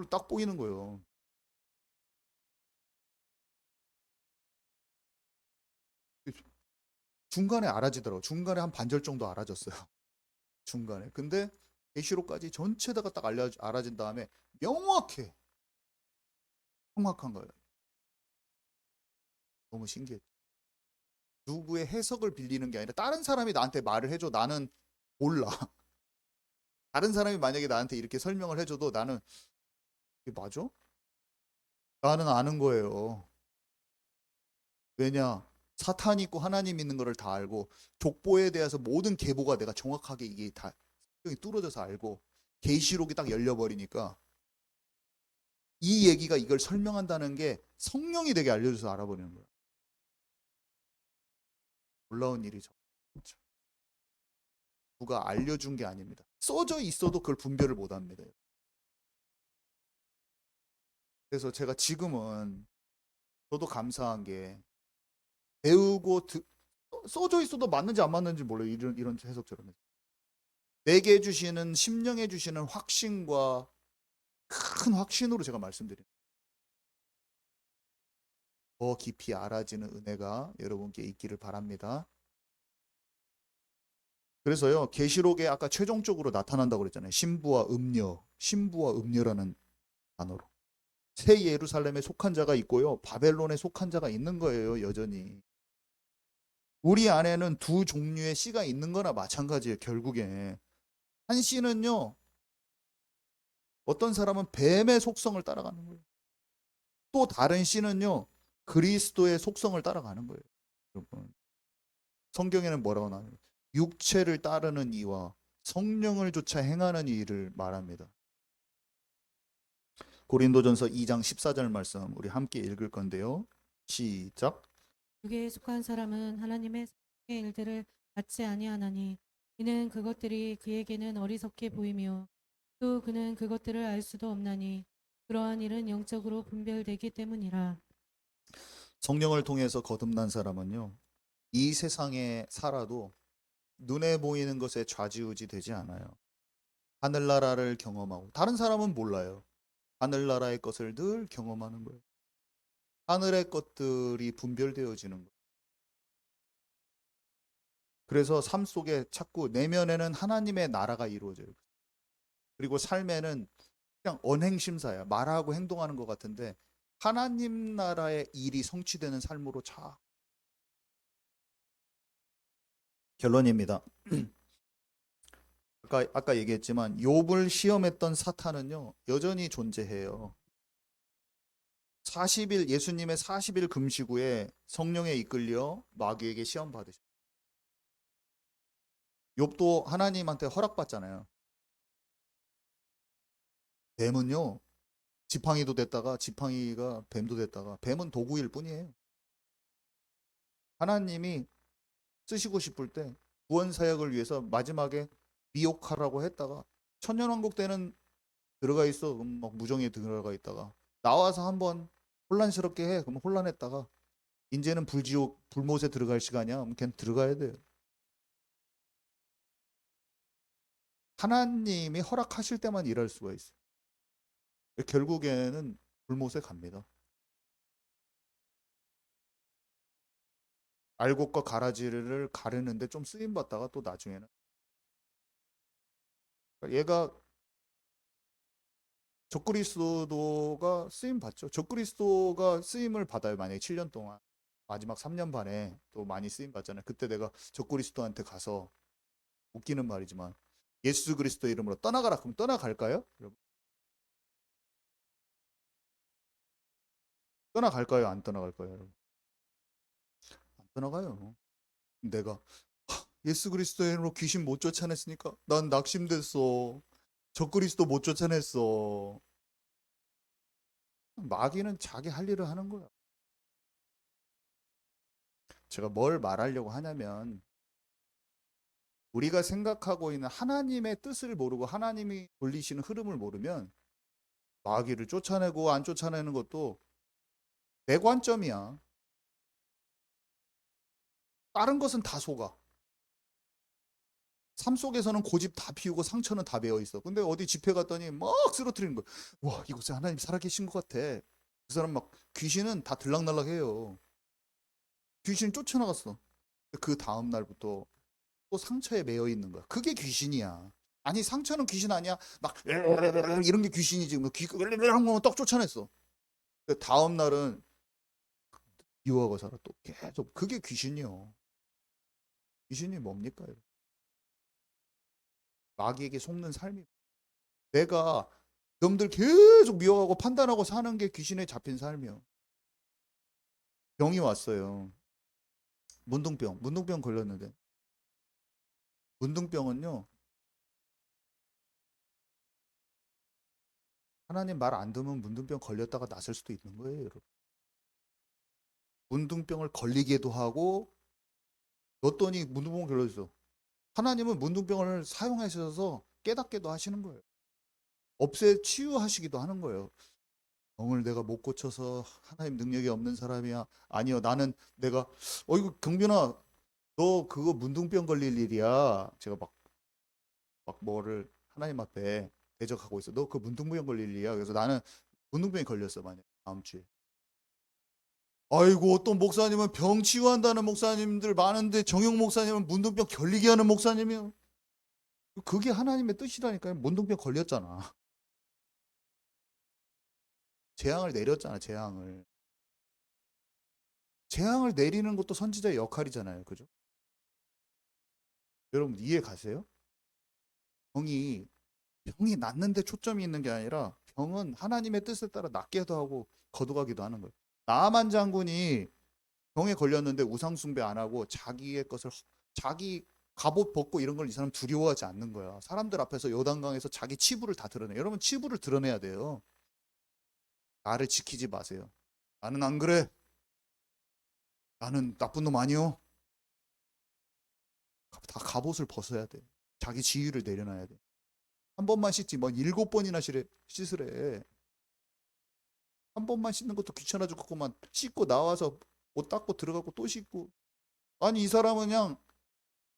딱 보이는 거예요. 중간에 알아지더라고. 중간에 한 반절 정도 알아졌어요. 중간에. 근데 계시록까지 전체다가 딱 알아진 다음에 명확해. 정확한 거예요. 너무 신기했죠. 누구의 해석을 빌리는 게 아니라 다른 사람이 나한테 말을 해줘. 나는 몰라. 다른 사람이 만약에 나한테 이렇게 설명을 해줘도 나는 이게 맞아? 나는 아는 거예요. 왜냐? 사탄이 있고 하나님 있는 거를 다 알고 족보에 대해서 모든 계보가 내가 정확하게 이게 다 뚫어져서 알고 계시록이 딱 열려버리니까 이 얘기가 이걸 설명한다는 게 성령이 되게 알려줘서 알아버리는 거야. 놀라운 일이죠. 누가 알려준 게 아닙니다. 써져 있어도 그걸 분별을 못 합니다. 그래서 제가 지금은 저도 감사한 게 배우고 써져 있어도 맞는지 안 맞는지 몰라요. 이런 해석처럼. 내게 주시는 심령해 주시는 확신과 큰 확신으로 제가 말씀드립니다. 더 깊이 알아지는 은혜가 여러분께 있기를 바랍니다. 그래서요, 계시록에 아까 최종적으로 나타난다고 그랬잖아요. 신부와 음녀라는 단어로. 새 예루살렘에 속한 자가 있고요. 바벨론에 속한 자가 있는 거예요, 여전히. 우리 안에는 두 종류의 씨가 있는 거나 마찬가지예요, 결국에. 한 씨는요, 어떤 사람은 뱀의 속성을 따라가는 거예요. 또 다른 씨는요, 그리스도의 속성을 따라가는 거예요. 여러분. 성경에는 뭐라고 나와요? 육체를 따르는 이와 성령을 조차 행하는 이를 말합니다. 고린도전서 2장 14절 말씀 우리 함께 읽을 건데요. 시작. 육에 속한 사람은 하나님의 성령의 일들을 받지 아니하나니 이는 그것들이 그에게는 어리석게 보이며 또 그는 그것들을 알 수도 없나니 그러한 일은 영적으로 분별되기 때문이라. 성령을 통해서 거듭난 사람은요, 이 세상에 살아도 눈에 보이는 것에 좌지우지 되지 않아요. 하늘나라를 경험하고, 다른 사람은 몰라요. 하늘나라의 것을 늘 경험하는 거예요. 하늘의 것들이 분별되어지는 거예요. 그래서 삶 속에 자꾸 내면에는 하나님의 나라가 이루어져요. 그리고 삶에는 그냥 언행심사야. 말하고 행동하는 것 같은데 하나님 나라의 일이 성취되는 삶으로 자. 결론입니다. 아까 얘기했지만 욥을 시험했던 사탄은요, 여전히 존재해요. 40일 예수님의 40일 금식 후에 성령에 이끌려 마귀에게 시험 받으셨어요. 욥도 하나님한테 허락받잖아요. 뱀은요, 지팡이도 됐다가 지팡이가 뱀도 됐다가 뱀은 도구일 뿐이에요. 하나님이 쓰시고 싶을 때 구원 사역을 위해서 마지막에 미혹하라고 했다가 천년왕국 때는 들어가 있어. 그럼 막 무정에 들어가 있다가 나와서 한번 혼란스럽게 해. 그럼 혼란했다가 이제는 불지옥 불못에 들어갈 시간이야. 그럼 걔는 들어가야 돼요. 하나님이 허락하실 때만 일할 수가 있어요. 결국에는 불못에 갑니다. 알곡과 가라지를 가르는데 좀 쓰임 받다가 또 나중에는 얘가 적그리스도가 쓰임 받죠. 적그리스도가 쓰임을 받아요. 만약에 7년 동안 마지막 3년 반에 또 많이 쓰임 받잖아요. 그때 내가 적그리스도한테 가서 웃기는 말이지만 예수 그리스도 이름으로 떠나가라 그럼 떠나갈까요? 여러분 떠나갈까요? 안 떠나갈까요? 여러분 안 떠나가요. 내가 예수 그리스도의 이름으로 귀신 못 쫓아냈으니까 난 낙심됐어. 적그리스도 못 쫓아냈어. 마귀는 자기 할 일을 하는 거야. 제가 뭘 말하려고 하냐면 우리가 생각하고 있는 하나님의 뜻을 모르고 하나님이 돌리시는 흐름을 모르면 마귀를 쫓아내고 안 쫓아내는 것도 내 관점이야. 다른 것은 다 속아. 삶 속에서는 고집 다 피우고 상처는 다 배어 있어. 근데 어디 집회 갔더니 막 쓰러뜨리는 거야. 와, 이곳에 하나님 살아계신 것 같아. 그 사람 막 귀신은 다 들락날락해요. 귀신 쫓아나갔어. 그 다음 날부터 또 상처에 매여 있는 거야. 그게 귀신이야. 아니 상처는 귀신 아니야. 막 이런 게 귀신이지. 떡 쫓아냈어. 그 다음 날은 미워하고 살아 또 계속 그게 귀신이요. 귀신이 뭡니까? 마귀에게 속는 삶이. 내가 놈들 계속 미워하고 판단하고 사는 게 귀신에 잡힌 삶이요. 병이 왔어요. 문둥병 걸렸는데 문둥병은요 하나님 말 안 듣면 문둥병 걸렸다가 낫을 수도 있는 거예요, 여러분. 문둥병을 걸리게도 하고 넣었더니 문둥병 걸렸어. 하나님은 문둥병을 사용하셔서 깨닫게도 하시는 거예요. 없애 치유하시기도 하는 거예요. 병을 내가 못 고쳐서 하나님 능력이 없는 사람이야. 아니요, 나는 내가 어이구 경빈아, 너 그거 문둥병 걸릴 일이야. 제가 막 뭐를 하나님 앞에 대적하고 있어. 너 그 문둥병 걸릴 일이야. 그래서 나는 문둥병이 걸렸어 만약 다음 주에. 아이고 어떤 목사님은 병 치유한다는 목사님들 많은데 정용 목사님은 문둥병 걸리게 하는 목사님이요. 그게 하나님의 뜻이라니까요. 문둥병 걸렸잖아. 재앙을 내렸잖아, 재앙을. 재앙을 내리는 것도 선지자의 역할이잖아요. 그죠? 여러분 이해 가세요? 병이 병이 낫는데 초점이 있는 게 아니라 병은 하나님의 뜻에 따라 낫게도 하고 거듭하기도 하는 거예요. 나만 장군이 병에 걸렸는데 우상 숭배 안 하고 자기의 것을 자기 갑옷 벗고 이런 걸 이 사람 두려워하지 않는 거야. 사람들 앞에서 요단강에서 자기 치부를 다 드러내. 여러분 치부를 드러내야 돼요. 나를 지키지 마세요. 나는 안 그래. 나는 나쁜 놈 아니요. 다 갑옷을 벗어야 돼. 자기 지위를 내려놔야 돼. 한 번만 씻지 뭐 7번이나 씻으래. 한 번만 씻는 것도 귀찮아 죽겠구만. 씻고 나와서 옷 닦고 들어가고 또 씻고. 아니 이 사람은 그냥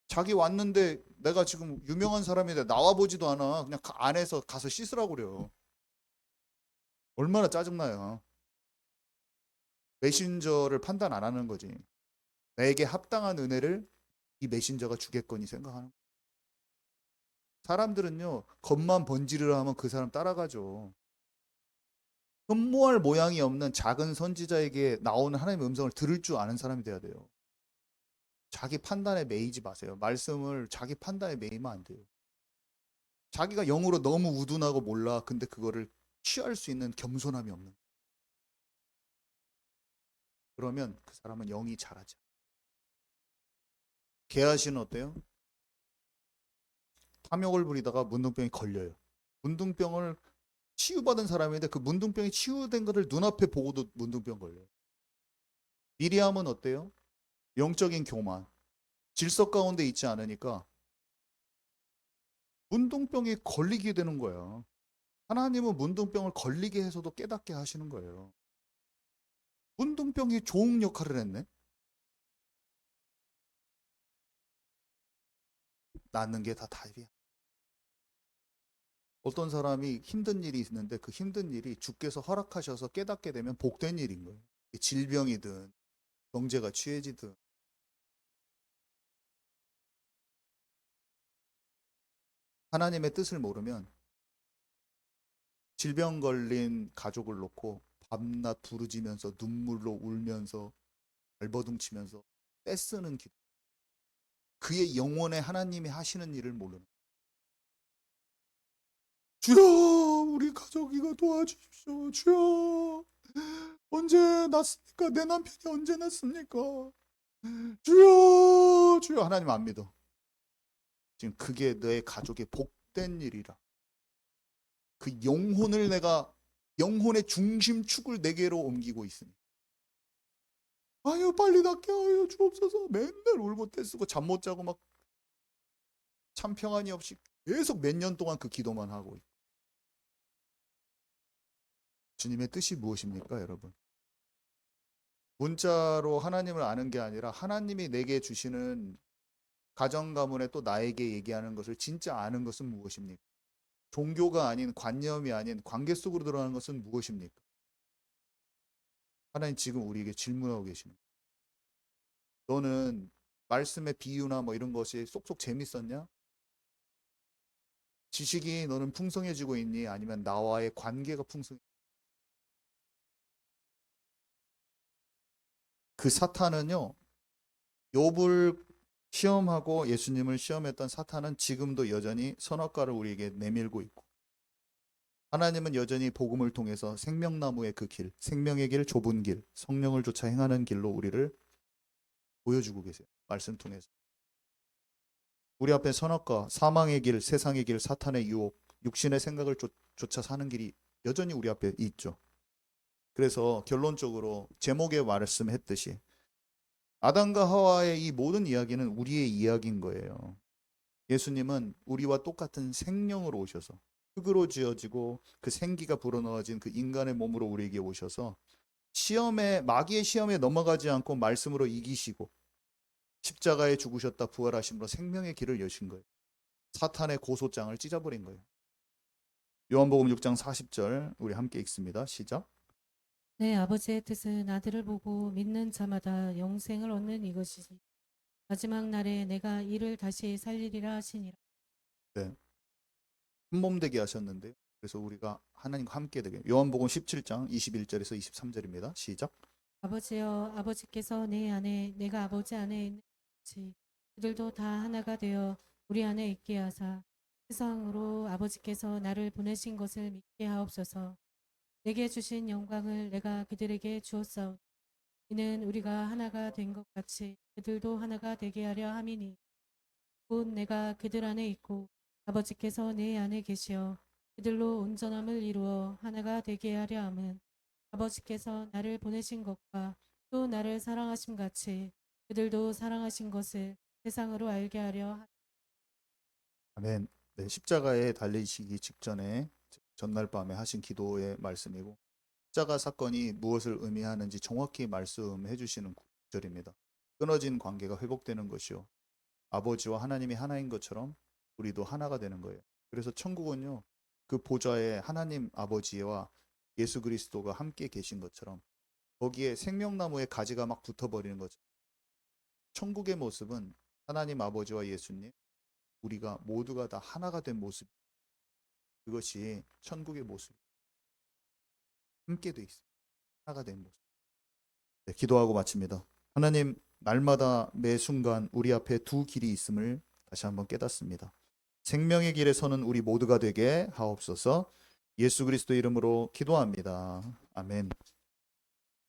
자기 왔는데 내가 지금 유명한 사람인데 나와 보지도 않아. 그냥 안에서 가서 씻으라고 그래요. 얼마나 짜증나요. 메신저를 판단 안 하는 거지. 내게 합당한 은혜를 이 메신저가 주겠거니 생각하는 거예요. 사람들은요. 겉만 번지르르 하면 그 사람 따라가죠. 흠모할 모양이 없는 작은 선지자에게 나오는 하나님의 음성을 들을 줄 아는 사람이 돼야 돼요. 자기 판단에 매이지 마세요. 말씀을 자기 판단에 매이면 안 돼요. 자기가 영으로 너무 우둔하고 몰라. 근데 그거를 취할 수 있는 겸손함이 없는 거예요. 그러면 그 사람은 영이 잘하지. 게하시는 어때요? 탐욕을 부리다가 문둥병이 걸려요. 문둥병을 치유받은 사람인데 그 문둥병이 치유된 것을 눈앞에 보고도 문둥병 걸려요. 미리암은 어때요? 영적인 교만. 질서 가운데 있지 않으니까 문둥병이 걸리게 되는 거야. 하나님은 문둥병을 걸리게 해서도 깨닫게 하시는 거예요. 문둥병이 좋은 역할을 했네. 낫는 게 다 답이야. 어떤 사람이 힘든 일이 있는데 그 힘든 일이 주께서 허락하셔서 깨닫게 되면 복된 일인 거예요. 질병이든 경제가 취해지든. 하나님의 뜻을 모르면 질병 걸린 가족을 놓고 밤낮 부르짖으면서 눈물로 울면서 발버둥 치면서 떼쓰는 기도. 그의 영혼에 하나님이 하시는 일을 모르는. 주여 우리 가족 이거 도와주십시오. 주여 언제 났습니까? 내 남편이 언제 났습니까? 주여 주여. 하나님 안 믿어. 지금 그게 너의 가족의 복된 일이라. 그 영혼을 내가 영혼의 중심축을 내게로 옮기고 있으니. 아유 빨리 낫게 하여 주옵소서. 맨날 울고 떼쓰고 잠 못 자고 막 참 평안이 없이 계속 몇 년 동안 그 기도만 하고 있고. 주님의 뜻이 무엇입니까, 여러분? 문자로 하나님을 아는 게 아니라 하나님이 내게 주시는 가정 가문에 또 나에게 얘기하는 것을 진짜 아는 것은 무엇입니까? 종교가 아닌 관념이 아닌 관계 속으로 들어가는 것은 무엇입니까? 하나님 지금 우리에게 질문하고 계십니다. 너는 말씀의 비유나 뭐 이런 것이 쏙쏙 재밌었냐? 지식이 너는 풍성해지고 있니? 아니면 나와의 관계가 풍성해? 그 사탄은요. 욥을 시험하고 예수님을 시험했던 사탄은 지금도 여전히 선악과를 우리에게 내밀고 있고, 하나님은 여전히 복음을 통해서 생명나무의 그 길, 생명의 길, 좁은 길, 성령을 쫓아 행하는 길로 우리를 보여주고 계세요. 말씀 통해서. 우리 앞에 선악과, 사망의 길, 세상의 길, 사탄의 유혹, 육신의 생각을 쫓아 사는 길이 여전히 우리 앞에 있죠. 그래서 결론적으로 제목에 말씀했듯이 아담과 하와의 이 모든 이야기는 우리의 이야기인 거예요. 예수님은 우리와 똑같은 생명으로 오셔서 흙으로 지어지고 그 생기가 불어넣어진 그 인간의 몸으로 우리에게 오셔서 마귀의 시험에 넘어가지 않고 말씀으로 이기시고 십자가에 죽으셨다 부활하심으로 생명의 길을 여신 거예요. 사탄의 고소장을 찢어버린 거예요. 요한복음 6장 40절 우리 함께 읽습니다. 시작. 내 아버지의 뜻은 아들을 보고 믿는 자마다 영생을 얻는 이것이지. 마지막 날에 내가 이를 다시 살리리라 하시니라. 네. 한몸 되게 하셨는데 그래서 우리가 하나님과 함께 되게. 요한복음 17장 21절에서 23절입니다. 시작. 아버지여, 아버지께서 내 안에 내가 아버지 안에 있는 같이 그들도 다 하나가 되어 우리 안에 있게 하사 세상으로 아버지께서 나를 보내신 것을 믿게 하옵소서. 내게 주신 영광을 내가 그들에게 주었사오니 이는 우리가 하나가 된 것 같이 그들도 하나가 되게 하려 함이니 곧 내가 그들 안에 있고 아버지께서 내 안에 계시어 그들로 온전함을 이루어 하나가 되게 하려 함은 아버지께서 나를 보내신 것과 또 나를 사랑하심 같이 그들도 사랑하신 것을 세상으로 알게 하려 아멘. 네, 십자가에 달리시기 직전에 전날 밤에 하신 기도의 말씀이고 십자가 사건이 무엇을 의미하는지 정확히 말씀해 주시는 구절입니다. 끊어진 관계가 회복되는 것이요. 아버지와 하나님이 하나인 것처럼 우리도 하나가 되는 거예요. 그래서 천국은요. 그 보좌에 하나님 아버지와 예수 그리스도가 함께 계신 것처럼 거기에 생명나무의 가지가 막 붙어버리는 거죠. 천국의 모습은 하나님 아버지와 예수님 우리가 모두가 다 하나가 된 모습. 그것이 천국의 모습. 함께 돼 있어요. 하나가 된 모습. 네, 기도하고 마칩니다. 하나님, 날마다 매 순간 우리 앞에 두 길이 있음을 다시 한번 깨닫습니다. 생명의 길에 서는 우리 모두가 되게 하옵소서. 예수 그리스도 이름으로 기도합니다. 아멘.